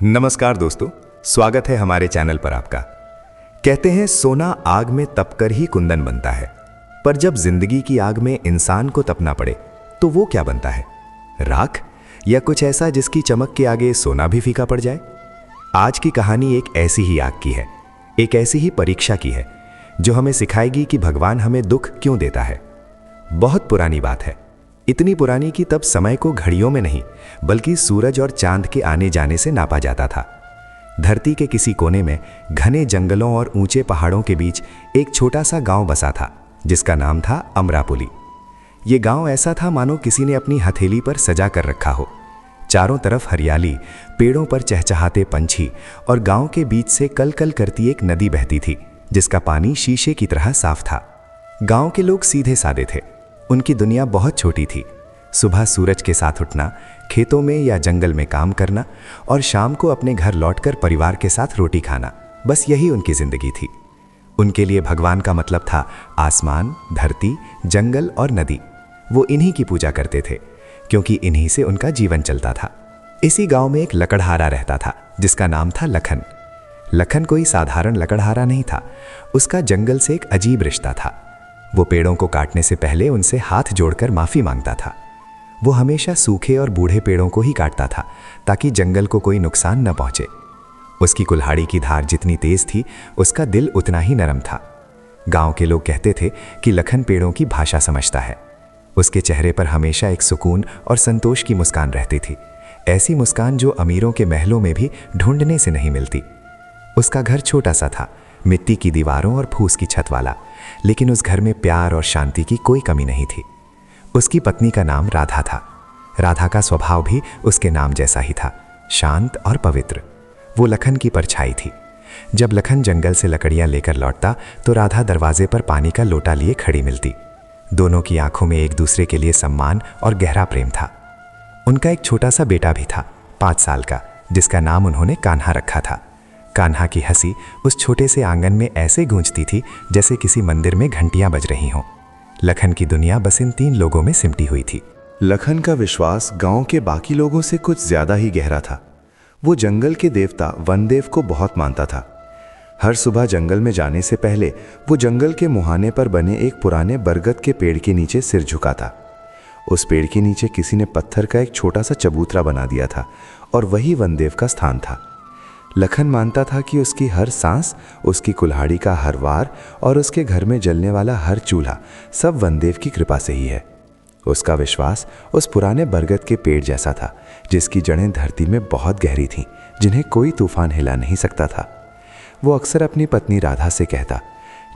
नमस्कार दोस्तों, स्वागत है हमारे चैनल पर आपका। कहते हैं सोना आग में तपकर ही कुंदन बनता है, पर जब जिंदगी की आग में इंसान को तपना पड़े तो वो क्या बनता है? राख या कुछ ऐसा जिसकी चमक के आगे सोना भी फीका पड़ जाए? आज की कहानी एक ऐसी ही आग की है, एक ऐसी ही परीक्षा की है जो हमें सिखाएगी कि भगवान हमें दुख क्यों देता है। बहुत पुरानी बात है, इतनी पुरानी कि तब समय को घड़ियों में नहीं बल्कि सूरज और चांद के आने जाने से नापा जाता था। धरती के किसी कोने में घने जंगलों और ऊंचे पहाड़ों के बीच एक छोटा सा गांव बसा था जिसका नाम था अमरापुली। ये गांव ऐसा था मानो किसी ने अपनी हथेली पर सजा कर रखा हो। चारों तरफ हरियाली, पेड़ों पर चहचहाते पंछी और गांव के बीच से कल कल करती एक नदी बहती थी जिसका पानी शीशे की तरह साफ था। गांव के लोग सीधे सादे थे, उनकी दुनिया बहुत छोटी थी। सुबह सूरज के साथ उठना, खेतों में या जंगल में काम करना और शाम को अपने घर लौटकर परिवार के साथ रोटी खाना, बस यही उनकी जिंदगी थी। उनके लिए भगवान का मतलब था आसमान, धरती, जंगल और नदी। वो इन्हीं की पूजा करते थे क्योंकि इन्हीं से उनका जीवन चलता था। इसी गांव में एक लकड़हारा रहता था जिसका नाम था लखन। लखन कोई साधारण लकड़हारा नहीं था, उसका जंगल से एक अजीब रिश्ता था। वो पेड़ों को काटने से पहले उनसे हाथ जोड़कर माफी मांगता था। वो हमेशा सूखे और बूढ़े पेड़ों को ही काटता था ताकि जंगल को कोई नुकसान न पहुंचे। उसकी कुल्हाड़ी की धार जितनी तेज थी, उसका दिल उतना ही नरम था। गांव के लोग कहते थे कि लखन पेड़ों की भाषा समझता है। उसके चेहरे पर हमेशा एक सुकून और संतोष की मुस्कान रहती थी, ऐसी मुस्कान जो अमीरों के महलों में भी ढूंढने से नहीं मिलती। उसका घर छोटा सा था, मिट्टी की दीवारों और फूस की छत वाला, लेकिन उस घर में प्यार और शांति की कोई कमी नहीं थी। उसकी पत्नी का नाम राधा था। राधा का स्वभाव भी उसके नाम जैसा ही था, शांत और पवित्र। वो लखन की परछाई थी। जब लखन जंगल से लकड़ियां लेकर लौटता तो राधा दरवाजे पर पानी का लोटा लिए खड़ी मिलती। दोनों की आंखों में एक दूसरे के लिए सम्मान और गहरा प्रेम था। उनका एक छोटा सा बेटा भी था, 5 साल का, जिसका नाम उन्होंने कान्हा रखा था। कान्हा की हंसी उस छोटे से आंगन में ऐसे गूंजती थी जैसे किसी मंदिर में घंटियां बज रही हों। लखन की दुनिया बस इन 3 लोगों में सिमटी हुई थी। लखन का विश्वास गांव के बाकी लोगों से कुछ ज्यादा ही गहरा था। वो जंगल के देवता वनदेव को बहुत मानता था। हर सुबह जंगल में जाने से पहले वो जंगल के मुहाने पर बने एक पुराने बरगद के पेड़ के नीचे सिर झुकाता। उस पेड़ के नीचे किसी ने पत्थर का एक छोटा सा चबूतरा बना दिया था और वही वनदेव का स्थान था। लखन मानता था कि उसकी हर सांस, उसकी कुल्हाड़ी का हर वार और उसके घर में जलने वाला हर चूल्हा सब वनदेव की कृपा से ही है। उसका विश्वास उस पुराने बरगद के पेड़ जैसा था जिसकी जड़ें धरती में बहुत गहरी थीं, जिन्हें कोई तूफान हिला नहीं सकता था। वो अक्सर अपनी पत्नी राधा से कहता,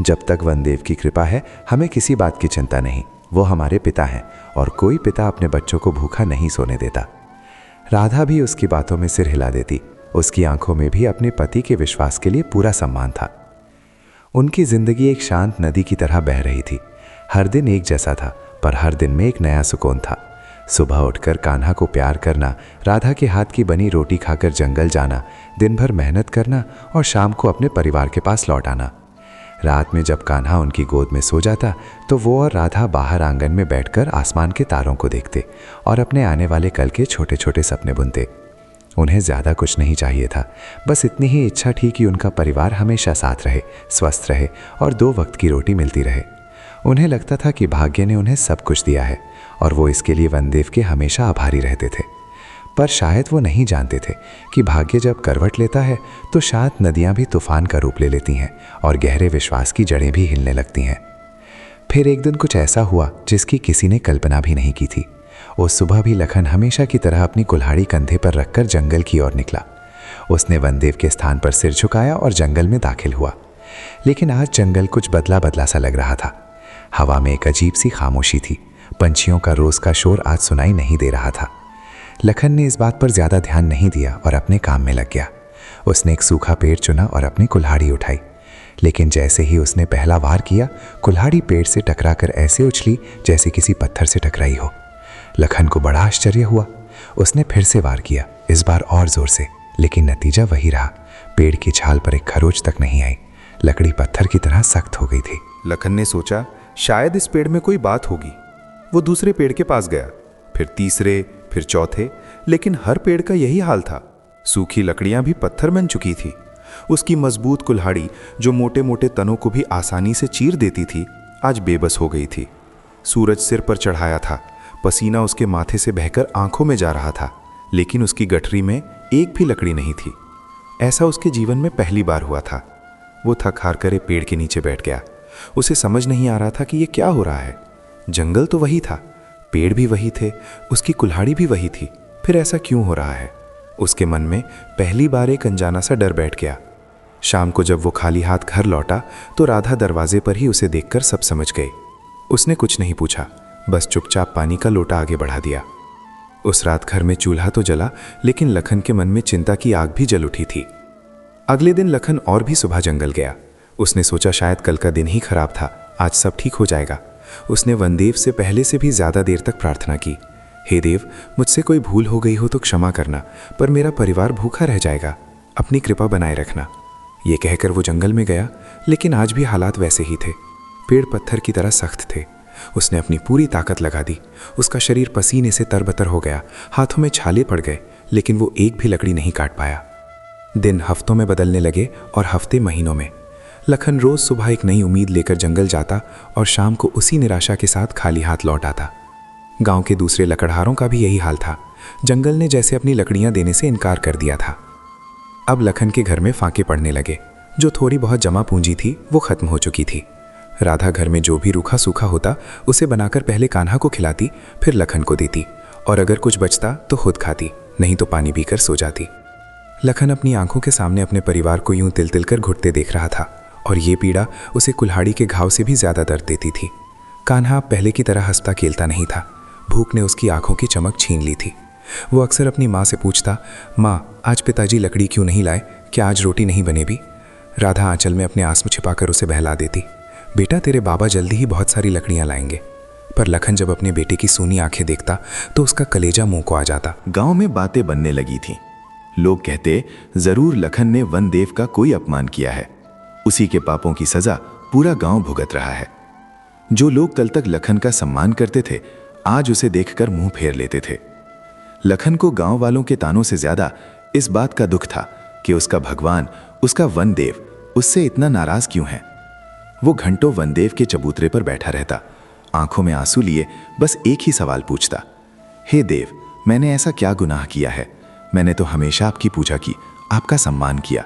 जब तक वनदेव की कृपा है हमें किसी बात की चिंता नहीं, वो हमारे पिता हैं और कोई पिता अपने बच्चों को भूखा नहीं सोने देता। राधा भी उसकी बातों में सिर हिला देती। उसकी आंखों में भी अपने पति के विश्वास के लिए पूरा सम्मान था। उनकी जिंदगी एक शांत नदी की तरह बह रही थी। हर दिन एक जैसा था, पर हर दिन में एक नया सुकून था। सुबह उठकर कान्हा को प्यार करना, राधा के हाथ की बनी रोटी खाकर जंगल जाना, दिन भर मेहनत करना और शाम को अपने परिवार के पास लौट आना। रात में जब कान्हा उनकी गोद में सो जाता तो वो और राधा बाहर आंगन में बैठकर आसमान के तारों को देखते और अपने आने वाले कल के छोटे छोटे सपने बुनते। उन्हें ज़्यादा कुछ नहीं चाहिए था, बस इतनी ही इच्छा थी कि उनका परिवार हमेशा साथ रहे, स्वस्थ रहे और 2 वक्त की रोटी मिलती रहे। उन्हें लगता था कि भाग्य ने उन्हें सब कुछ दिया है और वो इसके लिए वनदेव के हमेशा आभारी रहते थे। पर शायद वो नहीं जानते थे कि भाग्य जब करवट लेता है तो शायद नदियाँ भी तूफान का रूप ले लेती हैं और गहरे विश्वास की जड़ें भी हिलने लगती हैं। फिर एक दिन कुछ ऐसा हुआ जिसकी किसी ने कल्पना भी नहीं की थी। उस सुबह भी लखन हमेशा की तरह अपनी कुल्हाड़ी कंधे पर रखकर जंगल की ओर निकला। उसने वनदेव के स्थान पर सिर झुकाया और जंगल में दाखिल हुआ। लेकिन आज जंगल कुछ बदला बदला सा लग रहा था। हवा में एक अजीब सी खामोशी थी। पंछियों का रोज का शोर आज सुनाई नहीं दे रहा था। लखन ने इस बात पर ज्यादा ध्यान नहीं दिया और अपने काम में लग गया। उसने एक सूखा पेड़ चुना और अपनी कुल्हाड़ी उठाई। लेकिन जैसे ही उसने पहला वार किया, कुल्हाड़ी पेड़ से टकराकर ऐसे उछली जैसे किसी पत्थर से टकराई हो। लखन को बड़ा आश्चर्य हुआ। उसने फिर से वार किया, इस बार और जोर से, लेकिन नतीजा वही रहा। पेड़ की छाल पर एक खरोच तक नहीं आई। लकड़ी पत्थर की तरह सख्त हो गई थी। लखन ने सोचा शायद इस पेड़ में कोई बात होगी। वो दूसरे पेड़ के पास गया, फिर तीसरे, फिर चौथे, लेकिन हर पेड़ का यही हाल था। सूखी लकड़ियां भी पत्थर बन चुकी थी। उसकी मजबूत कुल्हाड़ी जो मोटे मोटे तनों को भी आसानी से चीर देती थी, आज बेबस हो गई थी। सूरज सिर पर चढ़ाया था, पसीना उसके माथे से बहकर आंखों में जा रहा था, लेकिन उसकी गठरी में एक भी लकड़ी नहीं थी। ऐसा उसके जीवन में पहली बार हुआ था। वो थक हार कर पेड़ के नीचे बैठ गया। उसे समझ नहीं आ रहा था कि ये क्या हो रहा है। जंगल तो वही था, पेड़ भी वही थे, उसकी कुल्हाड़ी भी वही थी, फिर ऐसा क्यों हो रहा है? उसके मन में पहली बार एक अनजाना सा डर बैठ गया। शाम को जब वो खाली हाथ घर लौटा तो राधा दरवाजे पर ही उसे देखकर सब समझ गई। उसने कुछ नहीं पूछा, बस चुपचाप पानी का लोटा आगे बढ़ा दिया। उस रात घर में चूल्हा तो जला, लेकिन लखन के मन में चिंता की आग भी जल उठी थी। अगले दिन लखन और भी सुबह जंगल गया। उसने सोचा शायद कल का दिन ही खराब था, आज सब ठीक हो जाएगा। उसने वनदेव से पहले से भी ज्यादा देर तक प्रार्थना की, हे देव, मुझसे कोई भूल हो गई हो तो क्षमा करना, पर मेरा परिवार भूखा रह जाएगा, अपनी कृपा बनाए रखना। ये कहकर वो जंगल में गया, लेकिन आज भी हालात वैसे ही थे। पेड़ पत्थर की तरह सख्त थे। उसने अपनी पूरी ताकत लगा दी। उसका शरीर पसीने से तरबतर हो गया, हाथों में छाले पड़ गए, लेकिन वो एक भी लकड़ी नहीं काट पाया। दिन हफ्तों में बदलने लगे और हफ्ते महीनों में। लखन रोज सुबह एक नई उम्मीद लेकर जंगल जाता और शाम को उसी निराशा के साथ खाली हाथ लौट आता। गांव के दूसरे लकड़हारों का भी यही हाल था। जंगल ने जैसे अपनी लकड़ियां देने से इनकार कर दिया था। अब लखन के घर में फांके पड़ने लगे। जो थोड़ी बहुत जमा पूंजी थी वो खत्म हो चुकी थी। राधा घर में जो भी रूखा सूखा होता उसे बनाकर पहले कान्हा को खिलाती, फिर लखन को देती, और अगर कुछ बचता तो खुद खाती, नहीं तो पानी पीकर सो जाती। लखन अपनी आंखों के सामने अपने परिवार को यूं तिल तिल कर घुटते देख रहा था, और ये पीड़ा उसे कुल्हाड़ी के घाव से भी ज्यादा दर्द देती थी। कान्हा पहले की तरह हंसता खेलता नहीं था। भूख ने उसकी आंखों की चमक छीन ली थी। वो अक्सर अपनी माँ से पूछता, माँ, आज पिताजी लकड़ी क्यों नहीं लाए? क्या आज रोटी नहीं बनेगी? राधा आंचल में अपने आंसू छिपाकर उसे बहला देती, बेटा, तेरे बाबा जल्दी ही बहुत सारी लकड़ियां लाएंगे। पर लखन जब अपने बेटे की सूनी आंखें देखता तो उसका कलेजा मुंह को आ जाता। गांव में बातें बनने लगी थीं। लोग कहते, जरूर लखन ने वनदेव का कोई अपमान किया है, उसी के पापों की सजा पूरा गांव भुगत रहा है। जो लोग कल तक लखन का सम्मान करते थे, आज उसे देखकर मुंह फेर लेते थे। लखन को गांव वालों के तानों से ज्यादा इस बात का दुख था कि उसका भगवान, उसका वनदेव उससे इतना नाराज क्यों है। वो घंटों वनदेव के चबूतरे पर बैठा रहता, आंखों में आंसू लिए बस एक ही सवाल पूछता, हे देव, मैंने ऐसा क्या गुनाह किया है? मैंने तो हमेशा आपकी पूजा की, आपका सम्मान किया,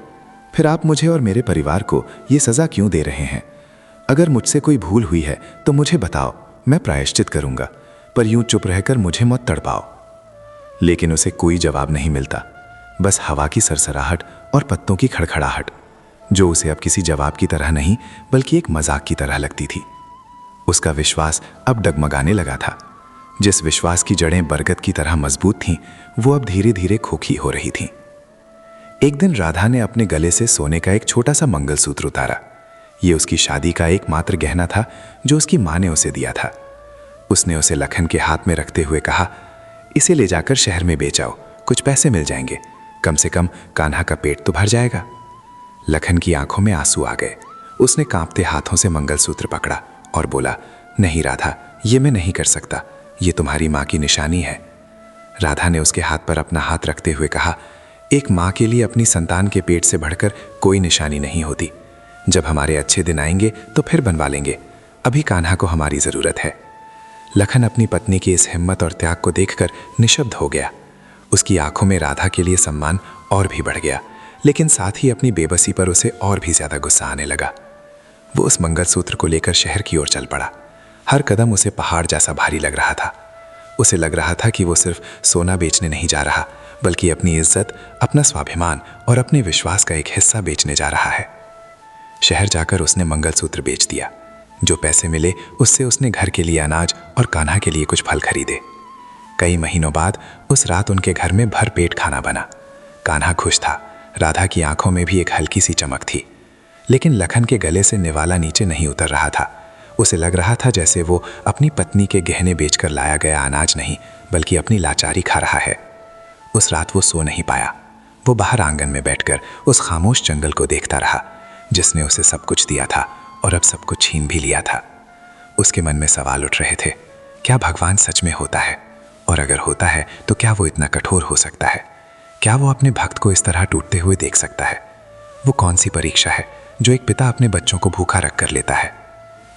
फिर आप मुझे और मेरे परिवार को ये सजा क्यों दे रहे हैं? अगर मुझसे कोई भूल हुई है तो मुझे बताओ, मैं प्रायश्चित करूंगा, पर यूं चुप रहकर मुझे मत तड़पाओ। लेकिन उसे कोई जवाब नहीं मिलता, बस हवा की सरसराहट और पत्तों की खड़खड़ाहट, जो उसे अब किसी जवाब की तरह नहीं बल्कि एक मजाक की तरह लगती थी। उसका विश्वास अब डगमगाने लगा था। जिस विश्वास की जड़ें बरगद की तरह मजबूत थीं, वो अब धीरे धीरे खोखली हो रही थीं। एक दिन राधा ने अपने गले से सोने का एक छोटा सा मंगलसूत्र उतारा। ये उसकी शादी का एकमात्र गहना था जो उसकी माँ ने उसे दिया था। उसने उसे लखन के हाथ में रखते हुए कहा, इसे ले जाकर शहर में बेच आओ, कुछ पैसे मिल जाएंगे, कम से कम कान्हा का पेट तो भर जाएगा। लखन की आंखों में आंसू आ गए। उसने कांपते हाथों से मंगलसूत्र पकड़ा और बोला, नहीं राधा, ये मैं नहीं कर सकता, ये तुम्हारी माँ की निशानी है। राधा ने उसके हाथ पर अपना हाथ रखते हुए कहा, एक माँ के लिए अपनी संतान के पेट से बढ़कर कोई निशानी नहीं होती। जब हमारे अच्छे दिन आएंगे तो फिर बनवा लेंगे, अभी कान्हा को हमारी जरूरत है। लखन अपनी पत्नी की इस हिम्मत और त्याग को देखकर निशब्द हो गया। उसकी आंखों में राधा के लिए सम्मान और भी बढ़ गया, लेकिन साथ ही अपनी बेबसी पर उसे और भी ज्यादा गुस्सा आने लगा। वो उस मंगलसूत्र को लेकर शहर की ओर चल पड़ा। हर कदम उसे पहाड़ जैसा भारी लग रहा था। उसे लग रहा था कि वो सिर्फ सोना बेचने नहीं जा रहा, बल्कि अपनी इज्जत, अपना स्वाभिमान और अपने विश्वास का एक हिस्सा बेचने जा रहा है। शहर जाकर उसने मंगलसूत्र बेच दिया। जो पैसे मिले उससे उसने घर के लिए अनाज और कान्हा के लिए कुछ फल खरीदे। कई महीनों बाद उस रात उनके घर में भर पेट खाना बना। कान्हा खुश था। राधा की आंखों में भी एक हल्की सी चमक थी, लेकिन लखन के गले से निवाला नीचे नहीं उतर रहा था। उसे लग रहा था जैसे वो अपनी पत्नी के गहने बेचकर लाया गया अनाज नहीं, बल्कि अपनी लाचारी खा रहा है। उस रात वो सो नहीं पाया। वो बाहर आंगन में बैठकर उस खामोश जंगल को देखता रहा, जिसने उसे सब कुछ दिया था और अब सब कुछ छीन भी लिया था। उसके मन में सवाल उठ रहे थे, क्या भगवान सच में होता है? और अगर होता है तो क्या वो इतना कठोर हो सकता है? क्या वो अपने भक्त को इस तरह टूटते हुए देख सकता है? वो कौन सी परीक्षा है जो एक पिता अपने बच्चों को भूखा रख कर लेता है?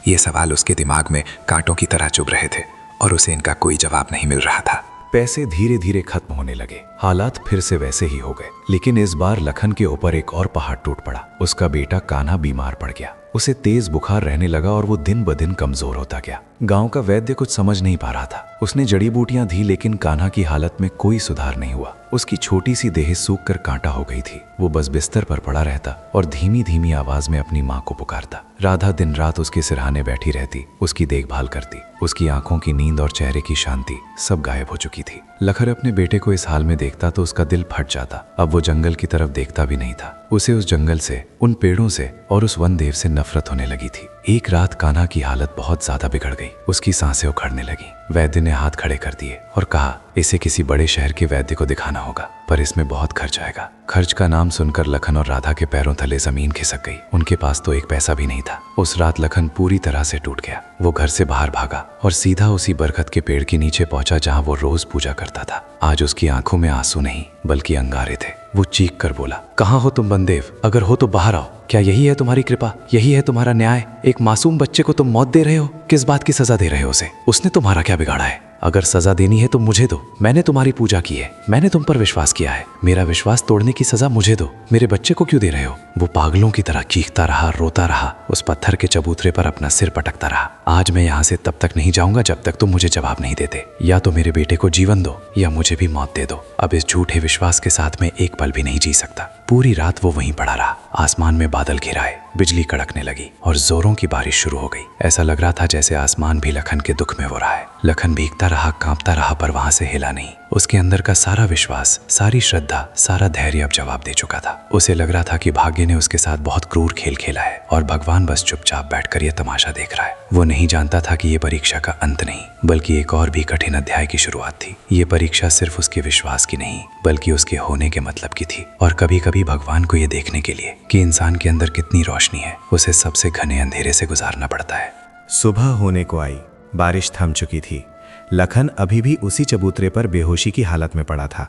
ये सवाल उसके दिमाग में कांटों की तरह चुभ रहे थे और उसे इनका कोई जवाब नहीं मिल रहा था। पैसे धीरे धीरे खत्म होने लगे। हालात फिर से वैसे ही हो गए, लेकिन इस बार लखन के ऊपर एक और पहाड़ टूट पड़ा। उसका बेटा कान्हा बीमार पड़ गया। उसे तेज बुखार रहने लगा और वो दिन ब दिन कमजोर होता गया। गांव का वैद्य कुछ समझ नहीं पा रहा था। उसने जड़ी बूटियां दी, लेकिन कान्हा की हालत में कोई सुधार नहीं हुआ। उसकी छोटी सी देह सूख कर कांटा हो गई थी। वो बस बिस्तर पर पड़ा रहता और धीमी धीमी आवाज में अपनी माँ को पुकारता। राधा दिन रात उसके सिरहाने बैठी रहती, उसकी देखभाल करती। उसकी आंखों की नींद और चेहरे की शांति सब गायब हो चुकी थी। लखन अपने बेटे को इस हाल में देखता तो उसका दिल फट जाता। अब वो जंगल की तरफ देखता भी नहीं था। उसे उस जंगल से, उन पेड़ों से और उस वन देव से नफरत होने लगी थी। एक रात कान्हा की हालत बहुत ज्यादा बिगड़ गई। उसकी सांसें उखड़ने लगी। वैद्य ने हाथ खड़े कर दिए और कहा, इसे किसी बड़े शहर के वैद्य को दिखाना होगा, पर इसमें बहुत खर्च आएगा। खर्च का नाम सुनकर लखन और राधा के पैरों तले जमीन खिसक गई। उनके पास तो एक पैसा भी नहीं था। उस रात लखन पूरी तरह से टूट गया। वो घर से बाहर भागा और सीधा उसी बरगद के पेड़ के नीचे पहुंचा जहां वो रोज पूजा करता था। आज उसकी आंखों में आंसू नहीं बल्कि अंगारे थे। वो चीख कर बोला, कहाँ हो तुम बनदेव? अगर हो तो बाहर आओ। क्या यही है तुम्हारी कृपा? यही है तुम्हारा न्याय? एक मासूम बच्चे को तुम मौत दे रहे हो। किस बात की सजा दे रहे हो उसे? उसने तुम्हारा क्या बिगाड़ा है? अगर सजा देनी है तो मुझे दो। मैंने तुम्हारी पूजा की है, मैंने तुम पर विश्वास किया है। मेरा विश्वास तोड़ने की सजा मुझे दो। मेरे बच्चे को क्यों दे रहे हो? वो पागलों की तरह चीखता रहा, रोता रहा, उस पत्थर के चबूतरे पर अपना सिर पटकता रहा। आज मैं यहाँ से तब तक नहीं जाऊंगा जब तक तुम मुझे जवाब नहीं देते। या तो मेरे बेटे को जीवन दो या मुझे भी मौत दे दो। अब इस झूठे विश्वास के साथ मैं एक पल भी नहीं जी सकता। पूरी रात वो वहीं पड़ा रहा। आसमान में बादल घिराए, बिजली कड़कने लगी और जोरों की बारिश शुरू हो गई। ऐसा लग रहा था जैसे आसमान भी लखन के दुख में हो रहा है। लखन भीगता रहा, कांपता रहा, पर वहां से हिला नहीं। उसके अंदर का सारा विश्वास, सारी श्रद्धा, सारा धैर्य अब जवाब दे चुका था। उसे लग रहा था कि भाग्य ने उसके साथ बहुत क्रूर खेल खेला है और भगवान बस चुपचाप बैठकर यह तमाशा देख रहा है। वो नहीं जानता था कि ये परीक्षा का अंत नहीं बल्कि एक और भी कठिन अध्याय की शुरुआत थी। ये परीक्षा सिर्फ उसके विश्वास की नहीं बल्कि उसके होने के मतलब की थी। और कभी कभी भगवान को ये देखने के लिए कि इंसान के अंदर कितनी रोशनी है, उसे सबसे घने अंधेरे से गुजारना पड़ता है। सुबह होने को आई। बारिश थम चुकी थी। लखन अभी भी उसी चबूतरे पर बेहोशी की हालत में पड़ा था।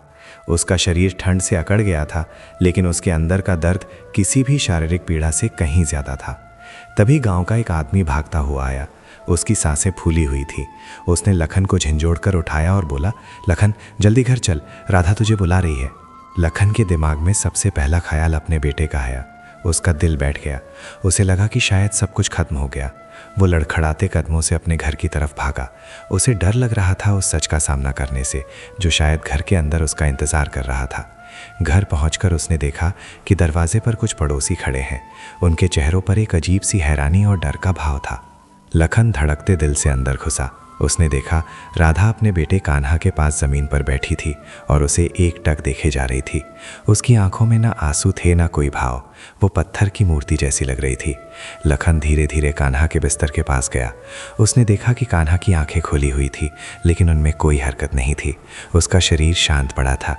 उसका शरीर ठंड से अकड़ गया था, लेकिन उसके अंदर का दर्द किसी भी शारीरिक पीड़ा से कहीं ज्यादा था। तभी गांव का एक आदमी भागता हुआ आया। उसकी सांसें फूली हुई थी। उसने लखन को झंझोड़ कर उठाया और बोला, लखन जल्दी घर चल, राधा तुझे बुला रही है। लखन के दिमाग में सबसे पहला ख्याल अपने बेटे का आया। उसका दिल बैठ गया। उसे लगा कि शायद सब कुछ खत्म हो गया। वो लड़खड़ाते कदमों से अपने घर की तरफ भागा। उसे डर लग रहा था उस सच का सामना करने से जो शायद घर के अंदर उसका इंतजार कर रहा था। घर पहुंचकर उसने देखा कि दरवाजे पर कुछ पड़ोसी खड़े हैं। उनके चेहरों पर एक अजीब सी हैरानी और डर का भाव था। लखन धड़कते दिल से अंदर घुसा। उसने देखा राधा अपने बेटे कान्हा के पास जमीन पर बैठी थी और उसे एकटक देखे जा रही थी। उसकी आंखों में ना आंसू थे ना कोई भाव। वो पत्थर की मूर्ति जैसी लग रही थी। लखन धीरे धीरे कान्हा के बिस्तर के पास गया। उसने देखा कि कान्हा की आंखें खुली हुई थी, लेकिन उनमें कोई हरकत नहीं थी। उसका शरीर शांत पड़ा था।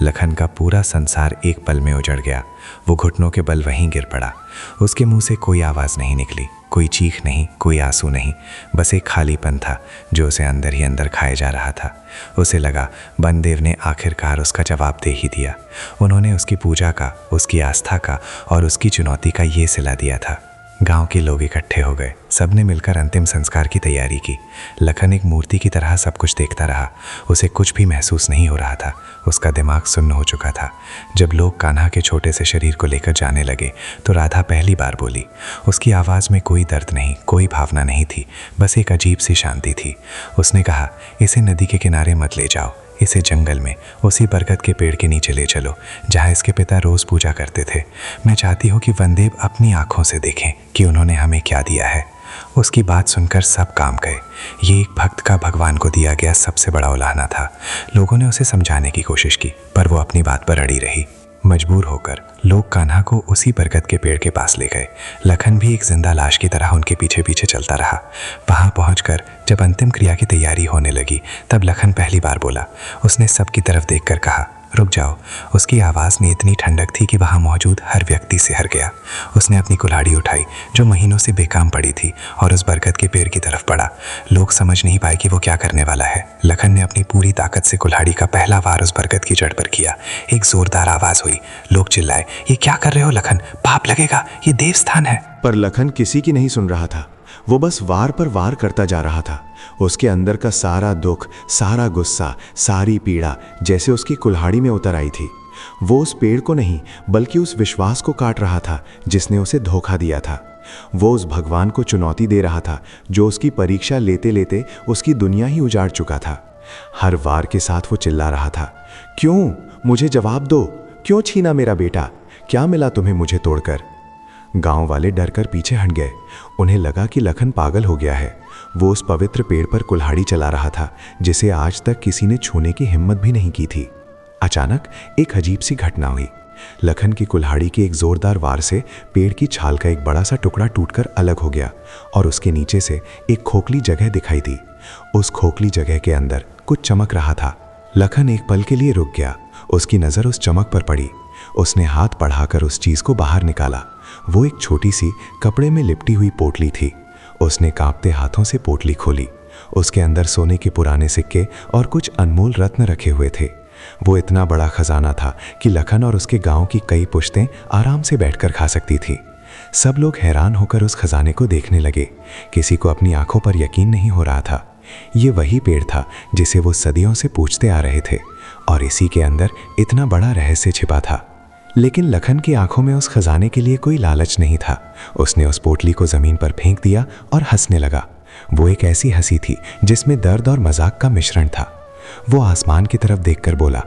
लखन का पूरा संसार एक पल में उजड़ गया। वो घुटनों के बल वहीं गिर पड़ा। उसके मुंह से कोई आवाज़ नहीं निकली, कोई चीख नहीं, कोई आंसू नहीं, बस एक खालीपन था जो उसे अंदर ही अंदर खाए जा रहा था। उसे लगा बनदेव ने आखिरकार उसका जवाब दे ही दिया। उन्होंने उसकी पूजा का, उसकी आस्था का और उसकी चुनौती का ये सिला दिया था। गांव के लोग इकट्ठे हो गए। सबने मिलकर अंतिम संस्कार की तैयारी की। लखन एक मूर्ति की तरह सब कुछ देखता रहा। उसे कुछ भी महसूस नहीं हो रहा था। उसका दिमाग सुन्न हो चुका था। जब लोग कान्हा के छोटे से शरीर को लेकर जाने लगे तो राधा पहली बार बोली। उसकी आवाज़ में कोई दर्द नहीं, कोई भावना नहीं थी, बस एक अजीब सी शांति थी। उसने कहा, इसे नदी के किनारे मत ले जाओ, इसे जंगल में उसी बरगद के पेड़ के नीचे ले चलो जहाँ इसके पिता रोज पूजा करते थे। मैं चाहती हूँ कि वनदेव अपनी आंखों से देखें कि उन्होंने हमें क्या दिया है। उसकी बात सुनकर सब काम गए। ये एक भक्त का भगवान को दिया गया सबसे बड़ा उलाहना था। लोगों ने उसे समझाने की कोशिश की, पर वो अपनी बात पर अड़ी रही। मजबूर होकर लोग कान्हा को उसी बरगद के पेड़ के पास ले गए। लखन भी एक जिंदा लाश की तरह उनके पीछे पीछे चलता रहा। वहां पहुंचकर जब अंतिम क्रिया की तैयारी होने लगी तब लखन पहली बार बोला। उसने सबकी तरफ देखकर कहा, रुक जाओ। उसकी आवाज़ में इतनी ठंडक थी कि वहाँ मौजूद हर व्यक्ति सिहर गया। उसने अपनी कुल्हाड़ी उठाई जो महीनों से बेकाम पड़ी थी और उस बरगद के पेड़ की तरफ बढ़ा। लोग समझ नहीं पाए कि वो क्या करने वाला है। लखन ने अपनी पूरी ताकत से कुल्हाड़ी का पहला वार उस बरगद की जड़ पर किया। एक जोरदार आवाज़ हुई। लोग चिल्लाए, ये क्या कर रहे हो लखन, पाप लगेगा, ये देवस्थान है। पर लखन किसी की नहीं सुन रहा था। वो बस वार पर वार करता जा रहा था। उसके अंदर का सारा दुख, सारा गुस्सा, सारी पीड़ा जैसे उसकी कुल्हाड़ी में उतर आई थी। वो उस पेड़ को नहीं बल्कि उस विश्वास को काट रहा था जिसने उसे धोखा दिया था। वो उस भगवान को चुनौती दे रहा था जो उसकी परीक्षा लेते लेते उसकी दुनिया ही उजाड़ चुका था। हर वार के साथ वो चिल्ला रहा था, क्यों? मुझे जवाब दो, क्यों छीना मेरा बेटा? क्या मिला तुम्हें मुझे तोड़कर? गांव वाले डर कर पीछे हट गए। उन्हें लगा कि लखन पागल हो गया है। वो उस पवित्र पेड़ पर कुल्हाड़ी चला रहा था जिसे आज तक किसी ने छूने की हिम्मत भी नहीं की थी। अचानक एक अजीब सी घटना हुई। लखन की कुल्हाड़ी के एक जोरदार वार से पेड़ की छाल का एक बड़ा सा टुकड़ा टूटकर अलग हो गया और उसके नीचे से एक खोखली जगह दिखाई दी। उस खोखली जगह के अंदर कुछ चमक रहा था। लखन एक पल के लिए रुक गया। उसकी नज़र उस चमक पर पड़ी। उसने हाथ बढ़ाकर उस चीज़ को बाहर निकाला। वो एक छोटी सी कपड़े में लिपटी हुई पोटली थी। उसने कांपते हाथों से पोटली खोली। उसके अंदर सोने के पुराने सिक्के और कुछ अनमोल रत्न रखे हुए थे। वो इतना बड़ा खजाना था कि लखन और उसके गांव की कई पुश्तें आराम से बैठकर खा सकती थी। सब लोग हैरान होकर उस खजाने को देखने लगे। किसी को अपनी आंखों पर यकीन नहीं हो रहा था। ये वही पेड़ था जिसे वो सदियों से पूछते आ रहे थे और इसी के अंदर इतना बड़ा रहस्य छिपा था। लेकिन लखन की आंखों में उस खजाने के लिए कोई लालच नहीं था। उसने उस पोटली को जमीन पर फेंक दिया और हंसने लगा। वो एक ऐसी हंसी थी जिसमें दर्द और मजाक का मिश्रण था। वो आसमान की तरफ देखकर बोला,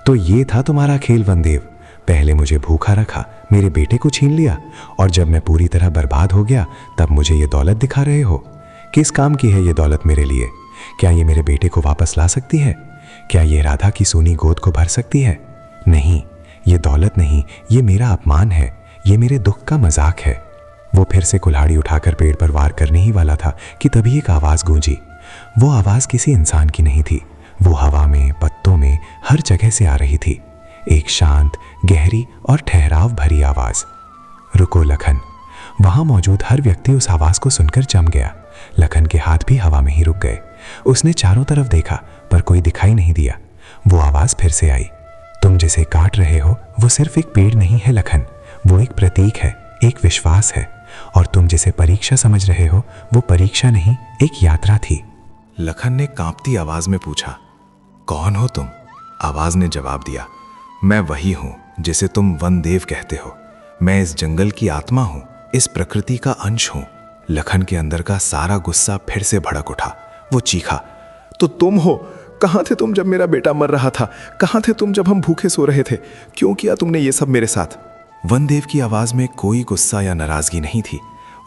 तो ये था तुम्हारा खेल वनदेव। पहले मुझे भूखा रखा, मेरे बेटे को छीन लिया और जब मैं पूरी तरह बर्बाद हो गया तब मुझे ये दौलत दिखा रहे हो। किस काम की है ये दौलत मेरे लिए? क्या ये मेरे बेटे को वापस ला सकती है? क्या ये राधा की सोनी गोद को भर सकती है? नहीं, ये दौलत नहीं, ये मेरा अपमान है, ये मेरे दुख का मजाक है। वो फिर से कुल्हाड़ी उठाकर पेड़ पर वार करने ही वाला था कि तभी एक आवाज़ गूंजी। वो आवाज़ किसी इंसान की नहीं थी। वो हवा में, पत्तों में, हर जगह से आ रही थी। एक शांत, गहरी और ठहराव भरी आवाज़। रुको लखन। वहाँ मौजूद हर व्यक्ति उस आवाज़ को सुनकर जम गया। लखन के हाथ भी हवा में ही रुक गए। उसने चारों तरफ देखा पर कोई दिखाई नहीं दिया। वो आवाज़ फिर से आई, तुम जिसे काट रहे हो वो सिर्फ एक पेड़ नहीं है लखन, वो एक प्रतीक है, एक विश्वास है। और तुम जिसे परीक्षा समझ रहे हो वो परीक्षा नहीं, एक यात्रा थी। लखन ने कांपती आवाज में पूछा, कौन हो तुम? आवाज ने जवाब दिया, मैं वही हूं जिसे तुम वनदेव कहते हो। मैं इस जंगल की आत्मा हूं, इस प्रकृति का अंश हूं। लखन के अंदर का सारा गुस्सा फिर से भड़क उठा। वो चीखा, तो तुम हो? कहाँ थे तुम जब मेरा बेटा मर रहा था? कहाँ थे तुम जब हम भूखे सो रहे थे? क्यों किया तुमने ये सब मेरे साथ? वनदेव की आवाज में कोई गुस्सा या नाराजगी नहीं थी।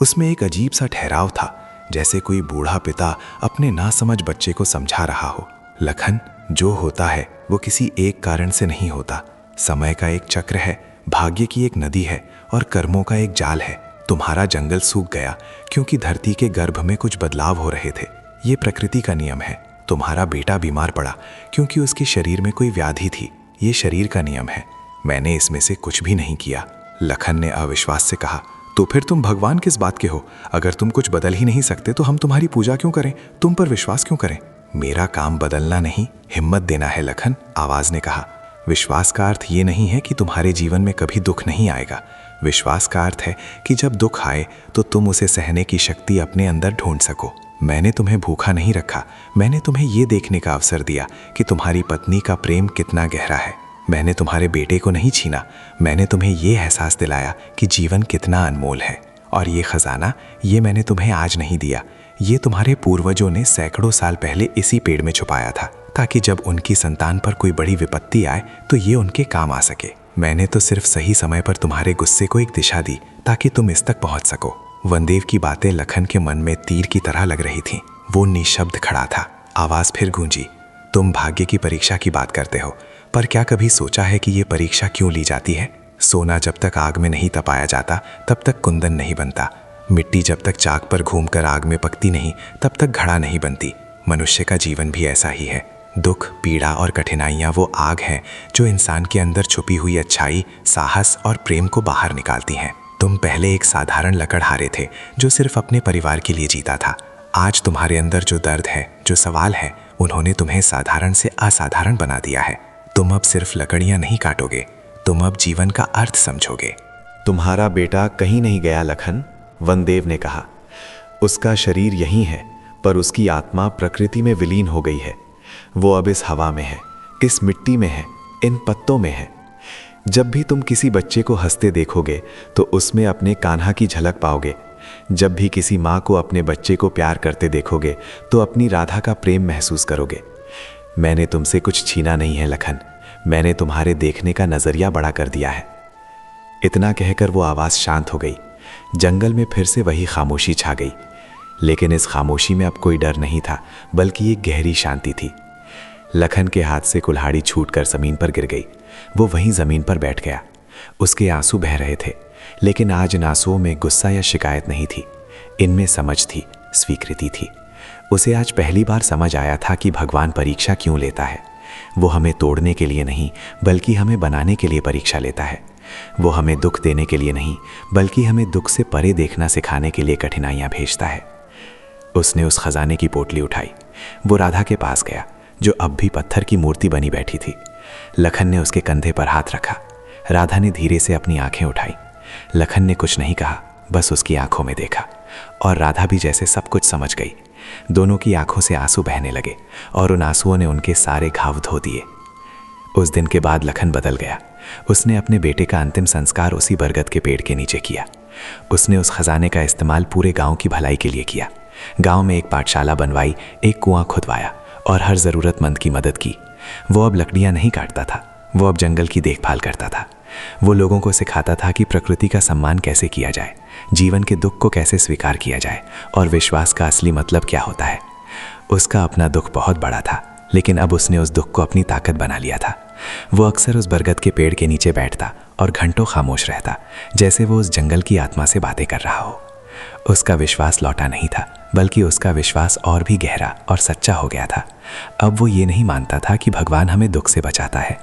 उसमें एक अजीब सा ठहराव था, जैसे कोई बूढ़ा पिता अपने नासमझ बच्चे को समझा रहा हो। लखन, जो होता है वो किसी एक कारण से नहीं होता। समय का एक चक्र है, भाग्य की एक नदी है और कर्मों का एक जाल है। तुम्हारा जंगल सूख गया क्योंकि धरती के गर्भ में कुछ बदलाव हो रहे थे। ये प्रकृति का नियम है। तुम्हारा बेटा बीमार पड़ा क्योंकि उसके शरीर में कोई व्याधि थी। ये शरीर का नियम है। मैंने इसमें से कुछ भी नहीं किया। लखन ने अविश्वास से कहा, तो फिर तुम भगवान किस बात के हो? अगर तुम कुछ बदल ही नहीं सकते तो हम तुम्हारी पूजा क्यों करें, तुम पर विश्वास क्यों करें? मेरा काम बदलना नहीं, हिम्मत देना है लखन, आवाज ने कहा। विश्वास का अर्थ ये नहीं है कि तुम्हारे जीवन में कभी दुख नहीं आएगा। विश्वास का अर्थ है कि जब दुख आए तो तुम उसे सहने की शक्ति अपने अंदर ढूंढ सको। मैंने तुम्हें भूखा नहीं रखा। मैंने तुम्हें ये देखने का अवसर दिया कि तुम्हारी पत्नी का प्रेम कितना गहरा है। मैंने तुम्हारे बेटे को नहीं छीना। मैंने तुम्हें ये एहसास दिलाया कि जीवन कितना अनमोल है। और ये खजाना, ये मैंने तुम्हें आज नहीं दिया। ये तुम्हारे पूर्वजों ने सैकड़ों साल पहले इसी पेड़ में छुपाया था, ताकि जब उनकी संतान पर कोई बड़ी विपत्ति आए तो ये उनके काम आ सके। मैंने तो सिर्फ सही समय पर तुम्हारे गुस्से को एक दिशा दी ताकि तुम इस तक पहुंच सको। वनदेव की बातें लखन के मन में तीर की तरह लग रही थीं। वो निशब्द खड़ा था। आवाज फिर गूंजी, तुम भाग्य की परीक्षा की बात करते हो, पर क्या कभी सोचा है कि ये परीक्षा क्यों ली जाती है? सोना जब तक आग में नहीं तपाया जाता तब तक कुंदन नहीं बनता। मिट्टी जब तक चाक पर घूमकर आग में पकती नहीं तब तक घड़ा नहीं बनती। मनुष्य का जीवन भी ऐसा ही है। दुख, पीड़ा और कठिनाइयाँ वो आग हैं जो इंसान के अंदर छुपी हुई अच्छाई, साहस और प्रेम को बाहर निकालती हैं। तुम पहले एक साधारण लकड़हारे थे जो सिर्फ अपने परिवार के लिए जीता था। आज तुम्हारे अंदर जो दर्द है, जो सवाल है, उन्होंने तुम्हें साधारण से असाधारण बना दिया है। तुम अब सिर्फ लकड़ियाँ नहीं काटोगे, तुम अब जीवन का अर्थ समझोगे। तुम्हारा बेटा कहीं नहीं गया लखन, वनदेव ने कहा। उसका शरीर यहीं है, पर उसकी आत्मा प्रकृति में विलीन हो गई है। वो अब इस हवा में है, इस मिट्टी में है, इन पत्तों में है। जब भी तुम किसी बच्चे को हंसते देखोगे तो उसमें अपने कान्हा की झलक पाओगे। जब भी किसी माँ को अपने बच्चे को प्यार करते देखोगे तो अपनी राधा का प्रेम महसूस करोगे। मैंने तुमसे कुछ छीना नहीं है लखन, मैंने तुम्हारे देखने का नजरिया बड़ा कर दिया है। इतना कहकर वो आवाज शांत हो गई। जंगल में फिर से वही खामोशी छा गई, लेकिन इस खामोशी में अब कोई डर नहीं था, बल्कि एक गहरी शांति थी। लखन के हाथ से कुल्हाड़ी छूटकर जमीन पर गिर गई। वो वहीं जमीन पर बैठ गया। उसके आंसू बह रहे थे, लेकिन आज इन आंसुओं में गुस्सा या शिकायत नहीं थी, इनमें समझ थी, स्वीकृति थी। उसे आज पहली बार समझ आया था कि भगवान परीक्षा क्यों लेता है। वो हमें तोड़ने के लिए नहीं, बल्कि हमें बनाने के लिए परीक्षा लेता है। वो हमें दुख देने के लिए नहीं, बल्कि हमें दुख से परे देखना सिखाने के लिए कठिनाइयाँ भेजता है। उसने उस खजाने की पोटली उठाई। वो राधा के पास गया, जो अब भी पत्थर की मूर्ति बनी बैठी थी। लखन ने उसके कंधे पर हाथ रखा। राधा ने धीरे से अपनी आंखें उठाई। लखन ने कुछ नहीं कहा, बस उसकी आंखों में देखा, और राधा भी जैसे सब कुछ समझ गई। दोनों की आंखों से आंसू बहने लगे और उन आंसुओं ने उनके सारे घाव धो दिए। उस दिन के बाद लखन बदल गया। उसने अपने बेटे का अंतिम संस्कार उसी बरगद के पेड़ के नीचे किया। उसने उस खजाने का इस्तेमाल पूरे गांव की भलाई के लिए किया। गांव में एक पाठशाला बनवाई, एक कुआं खुदवाया और हर जरूरतमंद की मदद की। वो अब लकड़ियां नहीं काटता था, वो अब जंगल की देखभाल करता था। वो लोगों को सिखाता था कि प्रकृति का सम्मान कैसे किया जाए, जीवन के दुख को कैसे स्वीकार किया जाए और विश्वास का असली मतलब क्या होता है। उसका अपना दुख बहुत बड़ा था, लेकिन अब उसने उस दुख को अपनी ताकत बना लिया था। वो अक्सर उस बरगद के पेड़ के नीचे बैठता और घंटों खामोश रहता, जैसे वो उस जंगल की आत्मा से बातें कर रहा हो। उसका विश्वास लौटा नहीं था, बल्कि उसका विश्वास और भी गहरा और सच्चा हो गया था। अब वो ये नहीं मानता था कि भगवान हमें दुख से बचाता है,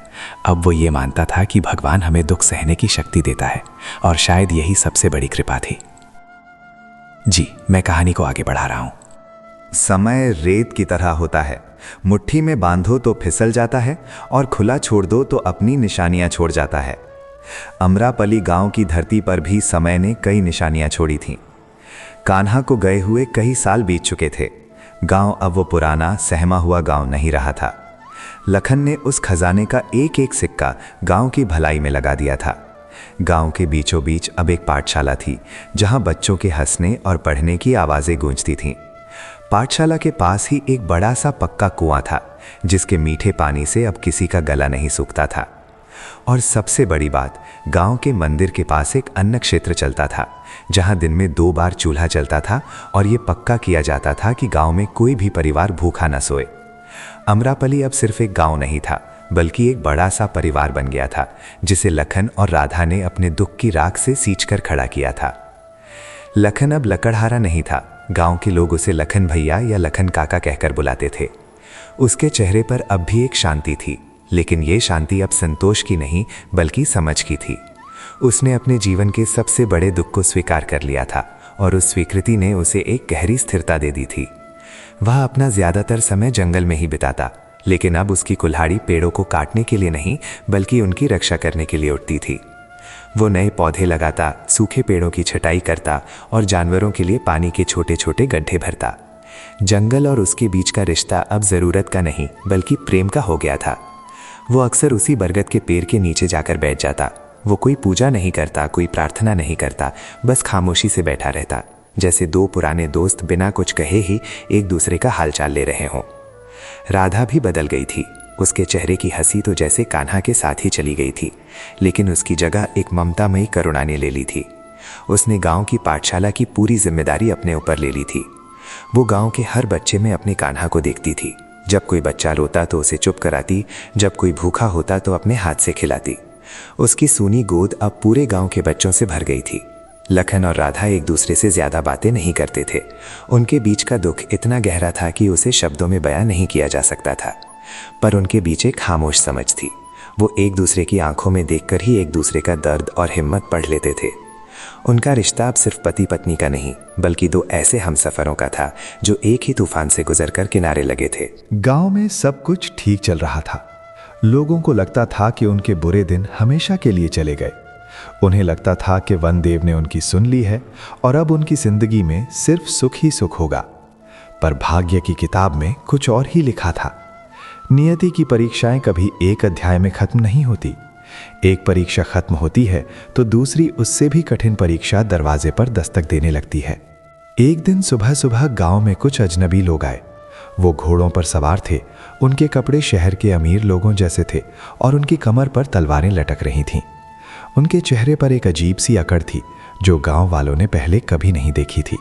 अब वो ये मानता था कि भगवान हमें दुख सहने की शक्ति देता है, और शायद यही सबसे बड़ी कृपा थी। जी, मैं कहानी को आगे बढ़ा रहा हूँ। समय रेत की तरह होता है, मुट्ठी में बांधो तो फिसल जाता है और खुला छोड़ दो तो अपनी निशानियां छोड़ जाता है। अमरापली गांव की धरती पर भी समय ने कई निशानियां छोड़ी थीं। कान्हा को गए हुए कई साल बीत चुके थे। गांव अब वो पुराना सहमा हुआ गांव नहीं रहा था। लखन ने उस खजाने का एक एक सिक्का गांव की भलाई में लगा दिया था। गांव के बीचों बीच अब एक पाठशाला थी, जहां बच्चों के हंसने और पढ़ने की आवाजें गूंजती थीं। पाठशाला के पास ही एक बड़ा सा पक्का कुआं था, जिसके मीठे पानी से अब किसी का गला नहीं सूखता था। और सबसे बड़ी बात, गांव के मंदिर के पास एक अन्न क्षेत्र चलता था, जहां दिन में 2 बार चूल्हा चलता था और ये पक्का किया जाता था कि गांव में कोई भी परिवार भूखा न सोए। अमरापली अब सिर्फ एक गांव नहीं था, बल्कि एक बड़ा सा परिवार बन गया था, जिसे लखन और राधा ने अपने दुख की राख से सींचकर खड़ा किया था। लखन अब लकड़हारा नहीं था। गांव के लोग उसे लखन भैया या लखन काका कहकर बुलाते थे। उसके चेहरे पर अब भी एक शांति थी, लेकिन ये शांति अब संतोष की नहीं, बल्कि समझ की थी। उसने अपने जीवन के सबसे बड़े दुख को स्वीकार कर लिया था, और उस स्वीकृति ने उसे एक गहरी स्थिरता दे दी थी। वह अपना ज्यादातर समय जंगल में ही बिताता, लेकिन अब उसकी कुल्हाड़ी पेड़ों को काटने के लिए नहीं, बल्कि उनकी रक्षा करने के लिए उठती थी। वो नए पौधे लगाता, सूखे पेड़ों की छटाई करता और जानवरों के लिए पानी के छोटे छोटे गड्ढे भरता। जंगल और उसके बीच का रिश्ता अब जरूरत का नहीं, बल्कि प्रेम का हो गया था। वो अक्सर उसी बरगद के पेड़ के नीचे जाकर बैठ जाता। वो कोई पूजा नहीं करता, कोई प्रार्थना नहीं करता, बस खामोशी से बैठा रहता, जैसे 2 पुराने दोस्त बिना कुछ कहे ही एक दूसरे का हालचाल ले रहे हों। राधा भी बदल गई थी। उसके चेहरे की हंसी तो जैसे कान्हा के साथ ही चली गई थी, लेकिन उसकी जगह एक ममतामयी करुणा ने ले ली थी। उसने गांव की पाठशाला की पूरी जिम्मेदारी अपने ऊपर ले ली थी। वो गांव के हर बच्चे में अपने कान्हा को देखती थी। जब कोई बच्चा रोता तो उसे चुप कराती, जब कोई भूखा होता तो अपने हाथ से खिलाती। उसकी सूनी गोद अब पूरे गांव के बच्चों से भर गई थी। लखन और राधा एक दूसरे से ज्यादा बातें नहीं करते थे। उनके बीच का दुख इतना गहरा था कि उसे शब्दों में बयां नहीं किया जा सकता था। पर उनके बीच एक खामोश समझ थी। वो एक दूसरे की आंखों में देखकर ही एक दूसरे का दर्द और हिम्मत पढ़ लेते थे। उनका रिश्ता अब सिर्फ पति पत्नी का नहीं, बल्कि दो ऐसे हमसफरों का था जो एक ही तूफान से गुजरकर किनारे लगे थे। गांव में सब कुछ ठीक चल रहा था। लोगों को लगता था कि उनके बुरे दिन हमेशा के लिए चले गए। उन्हें लगता था कि वनदेव ने उनकी सुन ली है और अब उनकी जिंदगी में सिर्फ सुख ही सुख होगा। पर भाग्य की किताब में कुछ और ही लिखा था। नियति की परीक्षाएं कभी एक अध्याय में खत्म नहीं होती। एक परीक्षा खत्म होती है तो दूसरी उससे भी कठिन परीक्षा दरवाजे पर दस्तक देने लगती है। एक दिन सुबह सुबह गांव में कुछ अजनबी लोग आए। वो घोड़ों पर सवार थे। उनके कपड़े शहर के अमीर लोगों जैसे थे और उनकी कमर पर तलवारें लटक रही थीं। उनके चेहरे पर एक अजीब सी अकड़ थी जो गांव वालों ने पहले कभी नहीं देखी थी।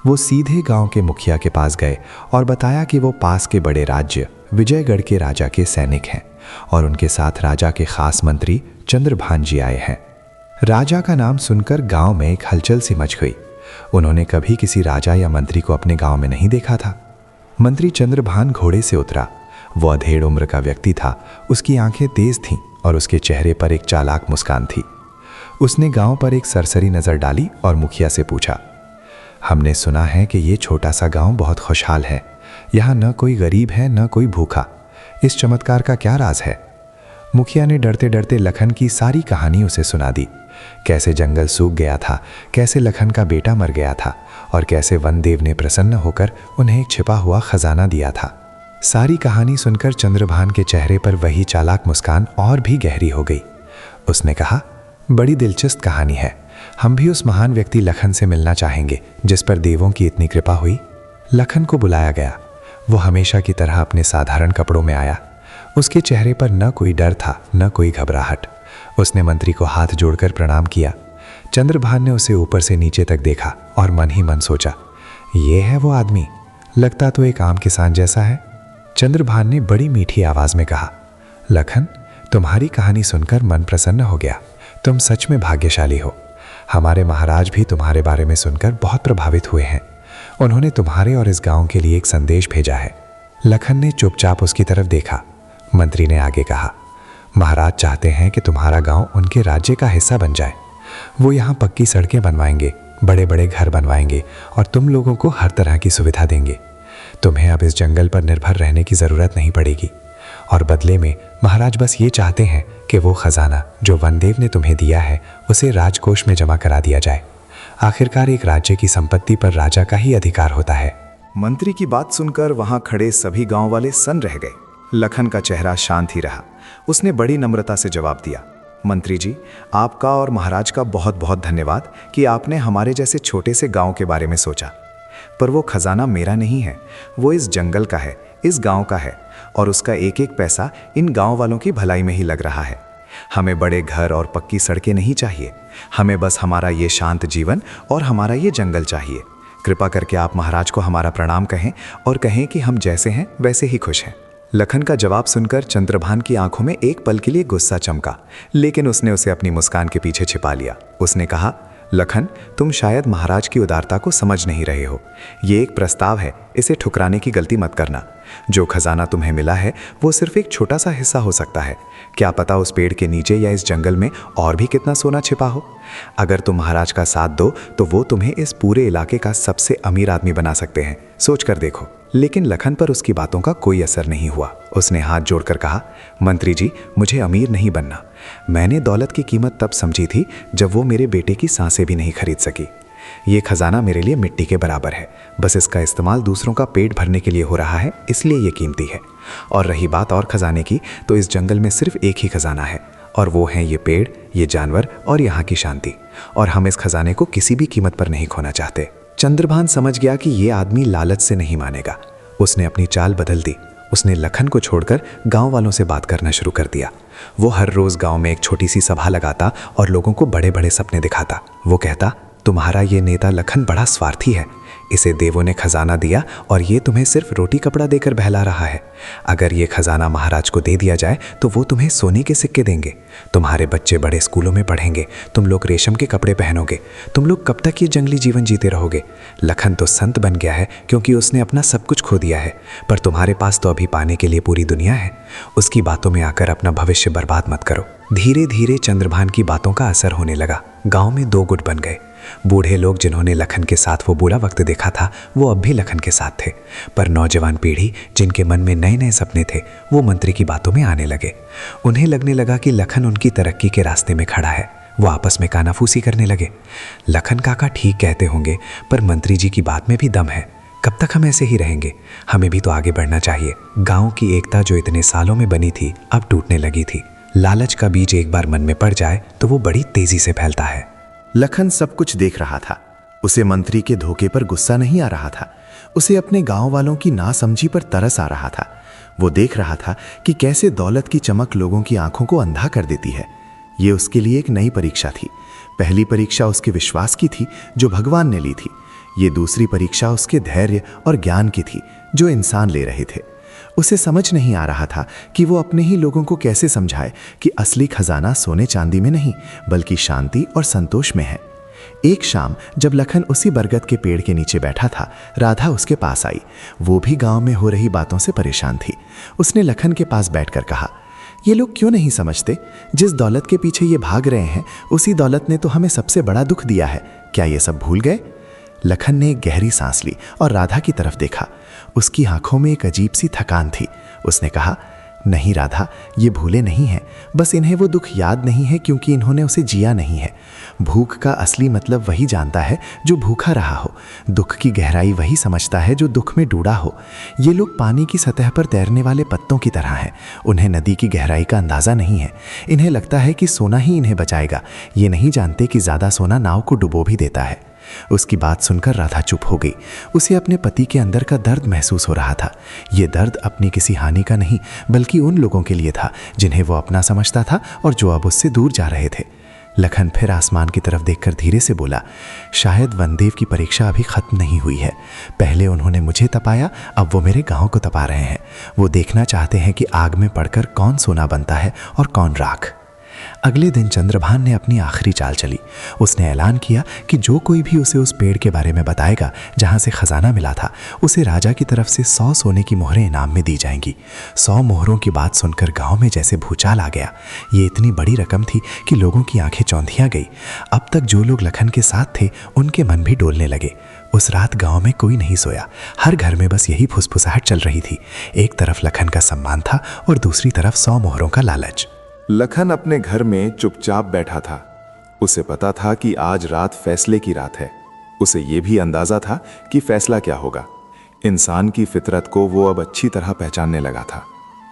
वो सीधे गांव के मुखिया के पास गए और बताया कि वो पास के बड़े राज्य विजयगढ़ के राजा के सैनिक हैं और उनके साथ राजा के खास मंत्री चंद्रभान जी आए हैं। राजा का नाम सुनकर गांव में एक हलचल सी मच गई। उन्होंने कभी किसी राजा या मंत्री को अपने गांव में नहीं देखा था। मंत्री चंद्रभान घोड़े से उतरा। वो अधेड़ उम्र का व्यक्ति था। उसकी आंखें तेज थीं और उसके चेहरे पर एक चालाक मुस्कान थी। उसने गांव पर एक सरसरी नजर डाली और मुखिया से पूछा, हमने सुना है कि ये छोटा सा गांव बहुत खुशहाल है। यहाँ न कोई गरीब है न कोई भूखा। इस चमत्कार का क्या राज है? मुखिया ने डरते डरते लखन की सारी कहानी उसे सुना दी। कैसे जंगल सूख गया था, कैसे लखन का बेटा मर गया था और कैसे वनदेव ने प्रसन्न होकर उन्हें एक छिपा हुआ खजाना दिया था। सारी कहानी सुनकर चंद्रभान के चेहरे पर वही चालाक मुस्कान और भी गहरी हो गई। उसने कहा, बड़ी दिलचस्प कहानी है। हम भी उस महान व्यक्ति लखन से मिलना चाहेंगे जिस पर देवों की इतनी कृपा हुई। लखन को बुलाया गया। वो हमेशा की तरह अपने साधारण कपड़ों में आया। उसके चेहरे पर न कोई डर था न कोई घबराहट। उसने मंत्री को हाथ जोड़कर प्रणाम किया। चंद्रभान ने उसे ऊपर से नीचे तक देखा और मन ही मन सोचा, ये है वो आदमी, लगता तो एक आम किसान जैसा है। चंद्रभान ने बड़ी मीठी आवाज में कहा, लखन, तुम्हारी कहानी सुनकर मन प्रसन्न हो गया। तुम सच में भाग्यशाली हो। हमारे महाराज भी तुम्हारे बारे में सुनकर बहुत प्रभावित हुए हैं। उन्होंने तुम्हारे और इस गांव के लिए एक संदेश भेजा है। लखन ने चुपचाप उसकी तरफ देखा। मंत्री ने आगे कहा, महाराज चाहते हैं कि तुम्हारा गांव उनके राज्य का हिस्सा बन जाए। वो यहाँ पक्की सड़कें बनवाएंगे, बड़े बड़े घर बनवाएंगे और तुम लोगों को हर तरह की सुविधा देंगे। तुम्हें अब इस जंगल पर निर्भर रहने की ज़रूरत नहीं पड़ेगी। और बदले में महाराज बस ये चाहते हैं कि वो खजाना जो वनदेव ने तुम्हें दिया है उसे राजकोष में जमा करा दिया जाए। आखिरकार एक राज्य की संपत्ति पर राजा का ही अधिकार होता है। मंत्री की बात सुनकर वहां खड़े सभी गांव वाले सन्न रह गए। लखन का चेहरा शांत ही रहा। उसने बड़ी नम्रता से जवाब दिया, मंत्री जी, आपका और महाराज का बहुत बहुत धन्यवाद कि आपने हमारे जैसे छोटे से गांव के बारे में सोचा। पर वो खजाना मेरा नहीं है, वो इस जंगल का है, इस गांव का है और उसका एक एक पैसा इन गांव वालों की भलाई में ही लग रहा है। हमें बड़े घर और पक्की सड़कें नहीं चाहिए। हमें बस हमारा ये शांत जीवन और हमारा ये जंगल चाहिए। कृपा करके आप महाराज को हमारा प्रणाम कहें और कहें कि हम जैसे हैं वैसे ही खुश हैं। लखन का जवाब सुनकर चंद्रभान की आंखों में एक पल के लिए गुस्सा चमका, लेकिन उसने उसे अपनी मुस्कान के पीछे छिपा लिया। उसने कहा, लखन, तुम शायद महाराज की उदारता को समझ नहीं रहे हो। ये एक प्रस्ताव है, इसे ठुकराने की गलती मत करना। जो खजाना तुम्हें मिला है वो सिर्फ एक छोटा सा हिस्सा हो सकता है। क्या पता उस पेड़ के नीचे या इस जंगल में और भी कितना सोना छिपा हो। अगर तुम महाराज का साथ दो तो वो तुम्हें इस पूरे इलाके का सबसे अमीर आदमी बना सकते हैं। सोच कर देखो। लेकिन लखन पर उसकी बातों का कोई असर नहीं हुआ। उसने हाथ जोड़कर कहा, मंत्री जी, मुझे अमीर नहीं बनना। मैंने दौलत की कीमत तब समझी थी जब वो मेरे बेटे की सांसें भी नहीं खरीद सकी। ये खजाना मेरे लिए मिट्टी के बराबर है। बस इसका इस्तेमाल दूसरों का पेट भरने के लिए हो रहा है, इसलिए ये कीमती है। और रही बात और खजाने की, तो इस जंगल में सिर्फ एक ही खजाना है और वो हैं ये पेड़, ये जानवर और यहाँ की शांति। और हम इस खजाने को किसी भी कीमत पर नहीं खोना चाहते। चंद्रभान समझ गया कि ये आदमी लालच से नहीं मानेगा। उसने अपनी चाल बदल दी। उसने लखन को छोड़कर गांव वालों से बात करना शुरू कर दिया। वो हर रोज गांव में एक छोटी सी सभा लगाता और लोगों को बड़े बड़े सपने दिखाता। वो कहता, तुम्हारा ये नेता लखन बड़ा स्वार्थी है। इसे देवों ने खजाना दिया और ये तुम्हें सिर्फ रोटी कपड़ा देकर बहला रहा है। अगर ये खजाना महाराज को दे दिया जाए तो वो तुम्हें सोने के सिक्के देंगे। तुम्हारे बच्चे बड़े स्कूलों में पढ़ेंगे, तुम लोग रेशम के कपड़े पहनोगे। तुम लोग कब तक ये जंगली जीवन जीते रहोगे? लखन तो संत बन गया है क्योंकि उसने अपना सब कुछ खो दिया है, पर तुम्हारे पास तो अभी पाने के लिए पूरी दुनिया है। उसकी बातों में आकर अपना भविष्य बर्बाद मत करो। धीरे धीरे चंद्रभान की बातों का असर होने लगा। गांव में 2 गुट बन गए। बूढ़े लोग जिन्होंने लखन के साथ वो बुरा वक्त देखा था, वो अब भी लखन के साथ थे, पर नौजवान पीढ़ी जिनके मन में नए नए सपने थे, वो मंत्री की बातों में आने लगे। उन्हें लगने लगा कि लखन उनकी तरक्की के रास्ते में खड़ा है। वो आपस में कानाफूसी करने लगे। लखन काका ठीक कहते होंगे, पर मंत्री जी की बात में भी दम है। कब तक हम ऐसे ही रहेंगे? हमें भी तो आगे बढ़ना चाहिए। गांव की एकता जो इतने सालों में बनी थी, अब टूटने लगी थी। लालच का बीज एक बार मन में पड़ जाए तो वो बड़ी तेजी से फैलता है। लखन सब कुछ देख रहा था। उसे मंत्री के धोखे पर गुस्सा नहीं आ रहा था, उसे अपने गांव वालों की नासमझी पर तरस आ रहा था। वो देख रहा था कि कैसे दौलत की चमक लोगों की आंखों को अंधा कर देती है। ये उसके लिए एक नई परीक्षा थी। पहली परीक्षा उसके विश्वास की थी जो भगवान ने ली थी। ये दूसरी परीक्षा उसके धैर्य और ज्ञान की थी जो इंसान ले रहे थे। उसे समझ नहीं आ रहा था कि वो अपने ही लोगों को कैसे समझाए कि असली खजाना सोने चांदी में नहीं, बल्कि शांति और संतोष में है। एक शाम जब लखन उसी बरगद के पेड़ के नीचे बैठा था, राधा उसके पास आई। वो भी गांव में हो रही बातों से परेशान थी। उसने लखन के पास बैठकर कहा, ये लोग क्यों नहीं समझते? जिस दौलत के पीछे ये भाग रहे हैं, उसी दौलत ने तो हमें सबसे बड़ा दुख दिया है। क्या ये सब भूल गए? लखन ने एक गहरी सांस ली और राधा की तरफ देखा। उसकी आंखों में एक अजीब सी थकान थी। उसने कहा, नहीं राधा, ये भूले नहीं हैं, बस इन्हें वो दुख याद नहीं है क्योंकि इन्होंने उसे जिया नहीं है। भूख का असली मतलब वही जानता है जो भूखा रहा हो। दुख की गहराई वही समझता है जो दुख में डूबा हो। ये लोग पानी की सतह पर तैरने वाले पत्तों की तरह हैं। उन्हें नदी की गहराई का अंदाज़ा नहीं है। इन्हें लगता है कि सोना ही इन्हें बचाएगा। ये नहीं जानते कि ज़्यादा सोना नाव को डुबो भी देता है। उसकी बात सुनकर राधा चुप हो गई। उसे अपने पति के अंदर का दर्द महसूस हो रहा था। ये दर्द अपनी किसी हानि का नहीं, बल्कि उन लोगों के लिए था जिन्हें वो अपना समझता था और जो अब उससे दूर जा रहे थे। लखन फिर आसमान की तरफ देखकर धीरे से बोला, शायद वनदेव की परीक्षा अभी खत्म नहीं हुई है। पहले उन्होंने मुझे तपाया, अब वो मेरे गांव को तपा रहे हैं। वो देखना चाहते हैं कि आग में पड़कर कौन सोना बनता है और कौन राख। अगले दिन चंद्रभान ने अपनी आखिरी चाल चली। उसने ऐलान किया कि जो कोई भी उसे उस पेड़ के बारे में बताएगा जहां से खजाना मिला था, उसे राजा की तरफ से 100 सोने की मोहरें इनाम में दी जाएंगी। 100 मोहरों की बात सुनकर गांव में जैसे भूचाल आ गया। ये इतनी बड़ी रकम थी कि लोगों की आंखें चौंधिया गई। अब तक जो लोग लखन के साथ थे, उनके मन भी डोलने लगे। उस रात गांव में कोई नहीं सोया। हर घर में बस यही फुसफुसाहट चल रही थी। एक तरफ लखन का सम्मान था और दूसरी तरफ 100 मोहरों का लालच। लखन अपने घर में चुपचाप बैठा था। उसे पता था कि आज रात फैसले की रात है। उसे यह भी अंदाजा था कि फैसला क्या होगा। इंसान की फितरत को वो अब अच्छी तरह पहचानने लगा था।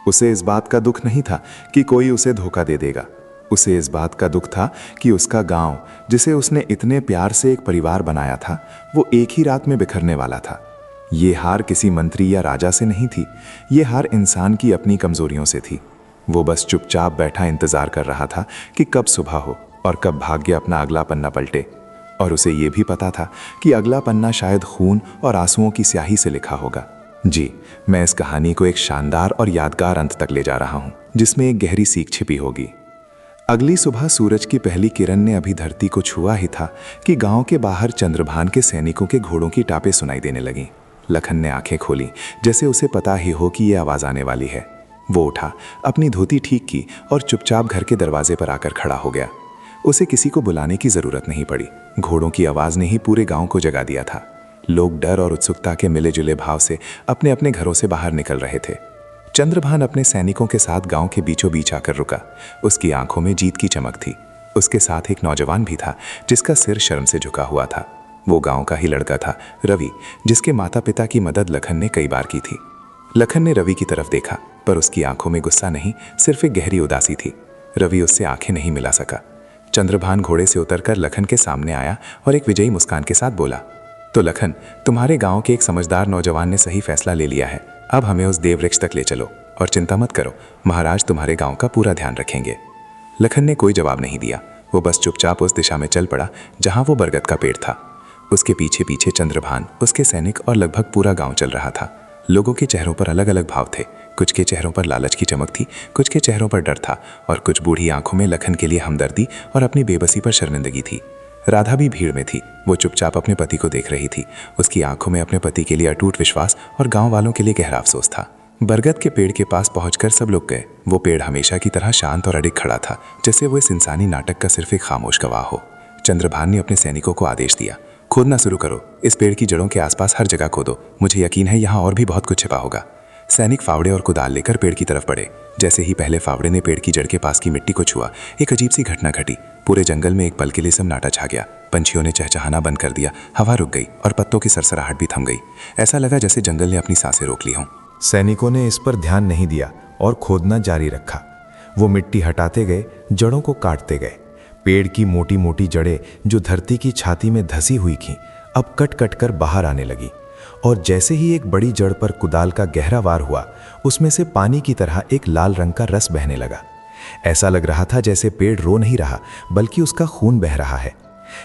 उसे इस बात का दुख नहीं था कि कोई उसे धोखा दे देगा। उसे इस बात का दुख था कि उसका गांव, जिसे उसने इतने प्यार से एक परिवार बनाया था, वो एक ही रात में बिखरने वाला था। ये हार किसी मंत्री या राजा से नहीं थी। ये हार इंसान की अपनी कमजोरियों से थी। वो बस चुपचाप बैठा इंतजार कर रहा था कि कब सुबह हो और कब भाग्य अपना अगला पन्ना पलटे। और उसे ये भी पता था कि अगला पन्ना शायद खून और आंसुओं की स्याही से लिखा होगा। जी, मैं इस कहानी को एक शानदार और यादगार अंत तक ले जा रहा हूँ, जिसमें एक गहरी सीख छिपी होगी। अगली सुबह सूरज की पहली किरण ने अभी धरती को छुआ ही था कि गांव के बाहर चंद्रभान के सैनिकों के घोड़ों की टापें सुनाई देने लगीं। लखन ने आंखें खोली, जैसे उसे पता ही हो कि यह आवाज आने वाली है। वो उठा, अपनी धोती ठीक की और चुपचाप घर के दरवाजे पर आकर खड़ा हो गया। उसे किसी को बुलाने की जरूरत नहीं पड़ी। घोड़ों की आवाज ने ही पूरे गांव को जगा दिया था। लोग डर और उत्सुकता के मिले जुले भाव से अपने अपने घरों से बाहर निकल रहे थे। चंद्रभान अपने सैनिकों के साथ गांव के बीचों बीच आकर रुका। उसकी आंखों में जीत की चमक थी। उसके साथ एक नौजवान भी था जिसका सिर शर्म से झुका हुआ था। वो गांव का ही लड़का था, रवि, जिसके माता पिता की मदद लखन ने कई बार की थी। लखन ने रवि की तरफ देखा, पर उसकी आंखों में गुस्सा नहीं, सिर्फ एक गहरी उदासी थी। रवि उससे आंखें नहीं मिला सका। चंद्रभान घोड़े से उतरकर लखन के सामने आया और एक विजयी मुस्कान के साथ बोला, तो लखन, तुम्हारे गांव के एक समझदार नौजवान ने सही फैसला ले लिया है। अब हमें उस देव वृक्ष तक ले चलो और चिंता मत करो, महाराज तुम्हारे गांव का पूरा ध्यान रखेंगे। लखन ने कोई जवाब नहीं दिया। वो बस चुपचाप उस दिशा में चल पड़ा जहां वो बरगद का पेड़ था। उसके पीछे पीछे चंद्रभान, उसके सैनिक और लगभग पूरा गांव चल रहा था। लोगों के चेहरों पर अलग अलग भाव थे। कुछ के चेहरों पर लालच की चमक थी, कुछ के चेहरों पर डर था और कुछ बूढ़ी आंखों में लखन के लिए हमदर्दी और अपनी बेबसी पर शर्मिंदगी थी। राधा भी भीड़ में थी। वो चुपचाप अपने पति को देख रही थी। उसकी आंखों में अपने पति के लिए अटूट विश्वास और गांव वालों के लिए गहरा अफसोस था। बरगद के पेड़ के पास पहुंचकर सब लोग गए। वो पेड़ हमेशा की तरह शांत और अडिग खड़ा था, जैसे वो इस इंसानी नाटक का सिर्फ एक खामोश गवाह हो। चंद्रभान ने अपने सैनिकों को आदेश दिया, खोदना शुरू करो, इस पेड़ की जड़ों के आसपास हर जगह खोदो, मुझे यकीन है यहाँ और भी बहुत कुछ छिपा होगा। सैनिक फावड़े और कुदाल लेकर पेड़ की तरफ बढ़े। जैसे ही पहले फावड़े ने पेड़ की जड़ के पास की मिट्टी को छुआ, एक अजीब सी घटना घटी। पूरे जंगल में एक पल के लिए सन्नाटा छा गया। पंछियों ने चहचहाना बंद कर दिया, हवा रुक गई और पत्तों की सरसराहट भी थम गई। ऐसा लगा जैसे जंगल ने अपनी सांसें रोक ली हों। सैनिकों ने इस पर ध्यान नहीं दिया और खोदना जारी रखा। वो मिट्टी हटाते गए, जड़ों को काटते गए। पेड़ की मोटी मोटी जड़ें जो धरती की छाती में धसी हुई थीं, अब कट कट कर बाहर आने लगी और जैसे ही एक बड़ी जड़ पर कुदाल का गहरा वार हुआ, उसमें से पानी की तरह एक लाल रंग का रस बहने लगा। ऐसा लग रहा था जैसे पेड़ रो नहीं रहा, बल्कि उसका खून बह रहा है।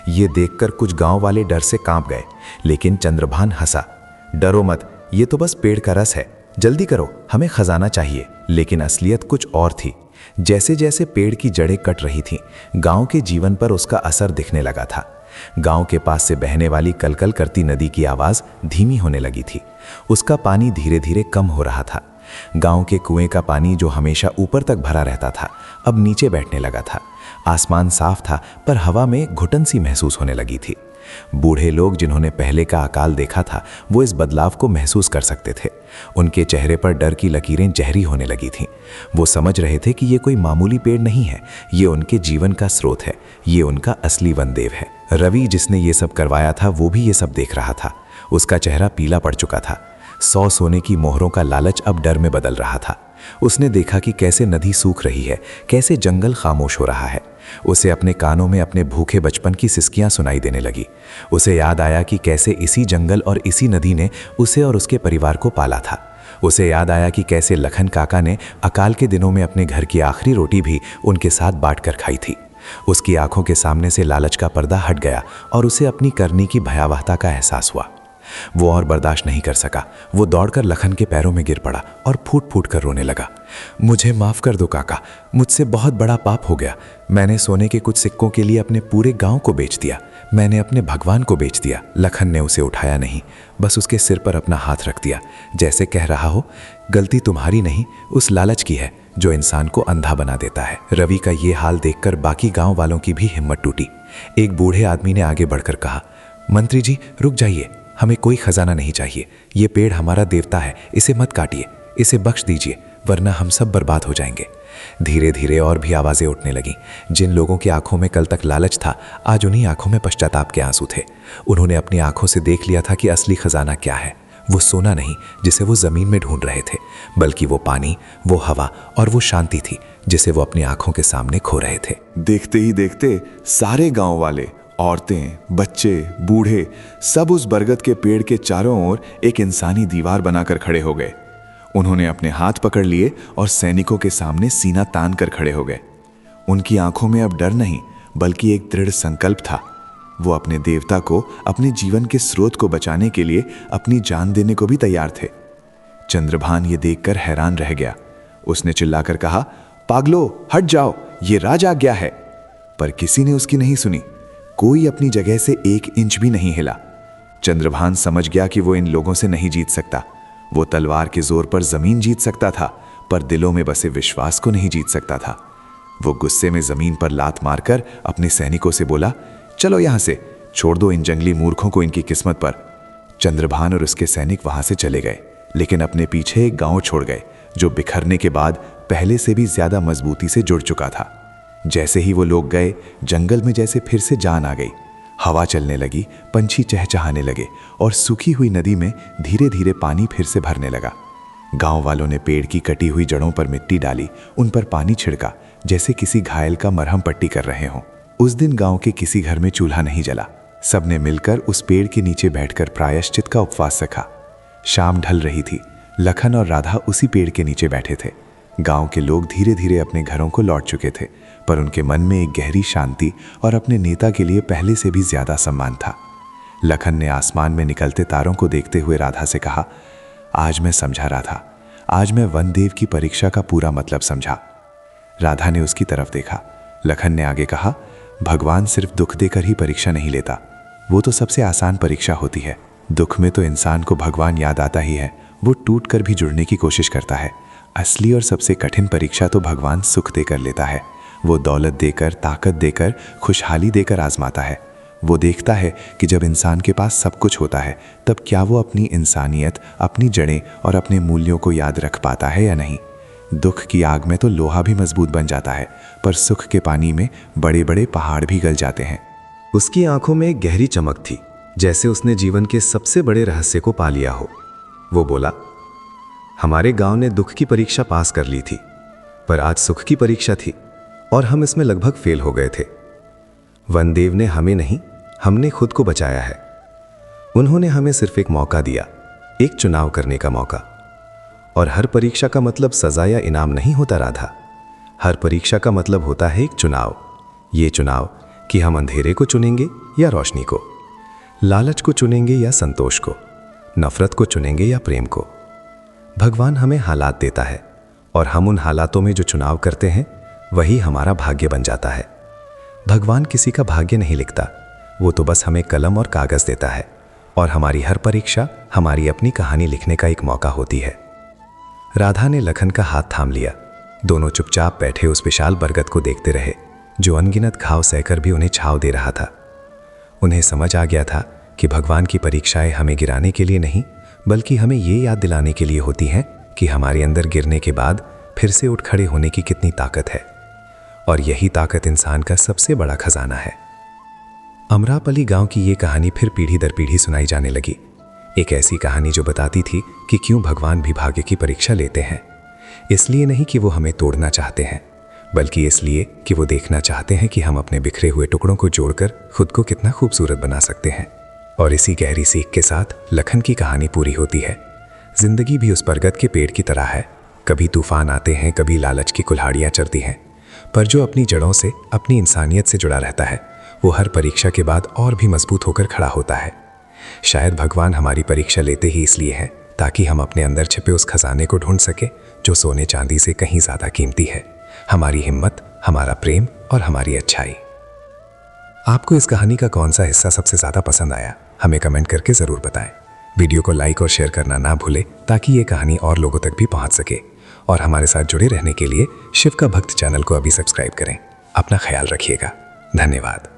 ये देखकर कुछ गांव वाले डर से कांप गए, लेकिन चंद्रभान हंसा, डरो मत, ये तो बस पेड़ का रस है, जल्दी करो, हमें खजाना चाहिए। लेकिन असलियत कुछ और थी। जैसे जैसे पेड़ की जड़ें कट रही थीं, गांव के जीवन पर उसका असर दिखने लगा था। गांव के पास से बहने वाली कलकल करती नदी की आवाज धीमी होने लगी थी। उसका पानी धीरे धीरे कम हो रहा था। गांव के कुएं का पानी जो हमेशा ऊपर तक भरा रहता था, अब नीचे बैठने लगा था। आसमान साफ था, पर हवा में घुटन सी महसूस होने लगी थी। बूढ़े लोग जिन्होंने पहले का अकाल देखा था, वो इस बदलाव को महसूस कर सकते थे। उनके चेहरे पर डर की लकीरें जहरी होने लगी थीं। वो समझ रहे थे कि ये कोई मामूली पेड़ नहीं है, ये उनके जीवन का स्रोत है, ये उनका असली वनदेव है। रवि, जिसने ये सब करवाया था, वो भी ये सब देख रहा था। उसका चेहरा पीला पड़ चुका था। 100 सोने की मोहरों का लालच अब डर में बदल रहा था। उसने देखा कि कैसे नदी सूख रही है, कैसे जंगल खामोश हो रहा है। उसे अपने कानों में अपने भूखे बचपन की सिसकियां सुनाई देने लगी। उसे याद आया कि कैसे इसी जंगल और इसी नदी ने उसे और उसके परिवार को पाला था। उसे याद आया कि कैसे लखन काका ने अकाल के दिनों में अपने घर की आखिरी रोटी भी उनके साथ बांट कर खाई थी। उसकी आंखों के सामने से लालच का पर्दा हट गया और उसे अपनी करनी की भयावहता का एहसास हुआ। वो और बर्दाश्त नहीं कर सका। वो दौड़कर लखन के पैरों में गिर पड़ा और फूट फूट कर रोने लगा। मुझे माफ कर दो काका, मुझसे बहुत बड़ा पाप हो गया। मैंने सोने के कुछ सिक्कों के लिए अपने पूरे गांव को बेच दिया। मैंने अपने भगवान को बेच दिया। लखन ने उसे उठाया नहीं, बस उसके सिर पर अपना हाथ रख दिया, जैसे कह रहा हो, गलती तुम्हारी नहीं, उस लालच की है जो इंसान को अंधा बना देता है। रवि का ये हाल देखकर बाकी गांव वालों की भी हिम्मत टूटी। एक बूढ़े आदमी ने आगे बढ़कर कहा, मंत्री जी रुक जाइए, हमें कोई खजाना नहीं चाहिए। ये पेड़ हमारा देवता है, इसे मत काटिए, इसे बख्श दीजिए, वरना हम सब बर्बाद हो जाएंगे। धीरे धीरे और भी आवाजें उठने लगीं। जिन लोगों की आंखों में कल तक लालच था, आज उन्हीं आंखों में पश्चाताप के आंसू थे। उन्होंने अपनी आंखों से देख लिया था कि असली खजाना क्या है। वो सोना नहीं जिसे वो जमीन में ढूंढ रहे थे, बल्कि वो पानी, वो हवा और वो शांति थी जिसे वो अपनी आंखों के सामने खो रहे थे। देखते ही देखते सारे गांव वाले, औरतें, बच्चे, बूढ़े सब उस बरगद के पेड़ के चारों ओर एक इंसानी दीवार बनाकर खड़े हो गए। उन्होंने अपने हाथ पकड़ लिए और सैनिकों के सामने सीना तान कर खड़े हो गए। उनकी आंखों में अब डर नहीं, बल्कि एक दृढ़ संकल्प था। वो अपने देवता को, अपने जीवन के स्रोत को बचाने के लिए अपनी जान देने को भी तैयार थे। चंद्रभान ये देखकर हैरान रह गया। उसने चिल्लाकर कहा, पागलो, हट जाओ, ये राज आज्ञा है। पर किसी ने उसकी नहीं सुनी। कोई अपनी जगह से 1 इंच भी नहीं हिला। चंद्रभान समझ गया कि वो इन लोगों से नहीं जीत सकता। वो तलवार के जोर पर जमीन जीत सकता था, पर दिलों में बसे विश्वास को नहीं जीत सकता था। वो गुस्से में जमीन पर लात मारकर अपने सैनिकों से बोला, चलो यहां से, छोड़ दो इन जंगली मूर्खों को इनकी किस्मत पर। चंद्रभान और उसके सैनिक वहां से चले गए, लेकिन अपने पीछे एक गांव छोड़ गए जो बिखरने के बाद पहले से भी ज्यादा मजबूती से जुड़ चुका था। जैसे ही वो लोग गए, जंगल में जैसे फिर से जान आ गई। हवा चलने लगी, पंछी चहचहाने लगे और सूखी हुई नदी में धीरे धीरे पानी फिर से भरने लगा। गांव वालों ने पेड़ की कटी हुई जड़ों पर मिट्टी डाली, उन पर पानी छिड़का, जैसे किसी घायल का मरहम पट्टी कर रहे हों। उस दिन गांव के किसी घर में चूल्हा नहीं जला। सबने मिलकर उस पेड़ के नीचे बैठकर प्रायश्चित का उपवास रखा। शाम ढल रही थी। लखन और राधा उसी पेड़ के नीचे बैठे थे। गांव के लोग धीरे धीरे अपने घरों को लौट चुके थे, पर उनके मन में एक गहरी शांति और अपने नेता के लिए पहले से भी ज्यादा सम्मान था। लखन ने आसमान में निकलते तारों को देखते हुए राधा से कहा, आज मैं समझा रहा था, आज मैं वनदेव की परीक्षा का पूरा मतलब समझा। राधा ने उसकी तरफ देखा। लखन ने आगे कहा, भगवान सिर्फ दुख देकर ही परीक्षा नहीं लेता, वो तो सबसे आसान परीक्षा होती है। दुख में तो इंसान को भगवान याद आता ही है, वो टूट कर भी जुड़ने की कोशिश करता है। असली और सबसे कठिन परीक्षा तो भगवान सुख देकर लेता है। वो दौलत देकर, ताकत देकर, खुशहाली देकर आजमाता है। वो देखता है कि जब इंसान के पास सब कुछ होता है तब क्या वो अपनी इंसानियत, अपनी जड़ें और अपने मूल्यों को याद रख पाता है या नहीं। दुख की आग में तो लोहा भी मजबूत बन जाता है, पर सुख के पानी में बड़े बड़े पहाड़ भी गल जाते हैं। उसकी आंखों में एक गहरी चमक थी, जैसे उसने जीवन के सबसे बड़े रहस्य को पा लिया हो। वो बोला, हमारे गांव ने दुख की परीक्षा पास कर ली थी, पर आज सुख की परीक्षा थी और हम इसमें लगभग फेल हो गए थे। वनदेव ने हमें नहीं, हमने खुद को बचाया है। उन्होंने हमें सिर्फ एक मौका दिया, एक चुनाव करने का मौका। और हर परीक्षा का मतलब सजा या इनाम नहीं होता राधा। हर परीक्षा का मतलब होता है एक चुनाव। ये चुनाव कि हम अंधेरे को चुनेंगे या रोशनी को, लालच को चुनेंगे या संतोष को, नफरत को चुनेंगे या प्रेम को। भगवान हमें हालात देता है और हम उन हालातों में जो चुनाव करते हैं वही हमारा भाग्य बन जाता है। भगवान किसी का भाग्य नहीं लिखता, वो तो बस हमें कलम और कागज देता है और हमारी हर परीक्षा हमारी अपनी कहानी लिखने का एक मौका होती है। राधा ने लखन का हाथ थाम लिया। दोनों चुपचाप बैठे उस विशाल बरगद को देखते रहे, जो अनगिनत घाव सहकर भी उन्हें छांव दे रहा था। उन्हें समझ आ गया था कि भगवान की परीक्षाएं हमें गिराने के लिए नहीं, बल्कि हमें ये याद दिलाने के लिए होती हैं कि हमारे अंदर गिरने के बाद फिर से उठ खड़े होने की कितनी ताकत है। और यही ताकत इंसान का सबसे बड़ा खजाना है। अमरापली गांव की ये कहानी फिर पीढ़ी दर पीढ़ी सुनाई जाने लगी। एक ऐसी कहानी जो बताती थी कि क्यों भगवान भी भाग्य की परीक्षा लेते हैं। इसलिए नहीं कि वो हमें तोड़ना चाहते हैं, बल्कि इसलिए कि वो देखना चाहते हैं कि हम अपने बिखरे हुए टुकड़ों को जोड़कर खुद को कितना खूबसूरत बना सकते हैं। और इसी गहरी सीख के साथ लखन की कहानी पूरी होती है। जिंदगी भी उस बरगद के पेड़ की तरह है। कभी तूफान आते हैं, कभी लालच की कुल्हाड़ियाँ चलती हैं, पर जो अपनी जड़ों से, अपनी इंसानियत से जुड़ा रहता है, वो हर परीक्षा के बाद और भी मजबूत होकर खड़ा होता है। शायद भगवान हमारी परीक्षा लेते ही इसलिए है ताकि हम अपने अंदर छिपे उस खजाने को ढूंढ सके जो सोने चांदी से कहीं ज्यादा कीमती है। हमारी हिम्मत, हमारा प्रेम और हमारी अच्छाई। आपको इस कहानी का कौन सा हिस्सा सबसे ज्यादा पसंद आया, हमें कमेंट करके जरूर बताएं। वीडियो को लाइक और शेयर करना ना भूलें ताकि ये कहानी और लोगों तक भी पहुंच सके। और हमारे साथ जुड़े रहने के लिए शिव का भक्त चैनल को अभी सब्सक्राइब करें। अपना ख्याल रखिएगा। धन्यवाद।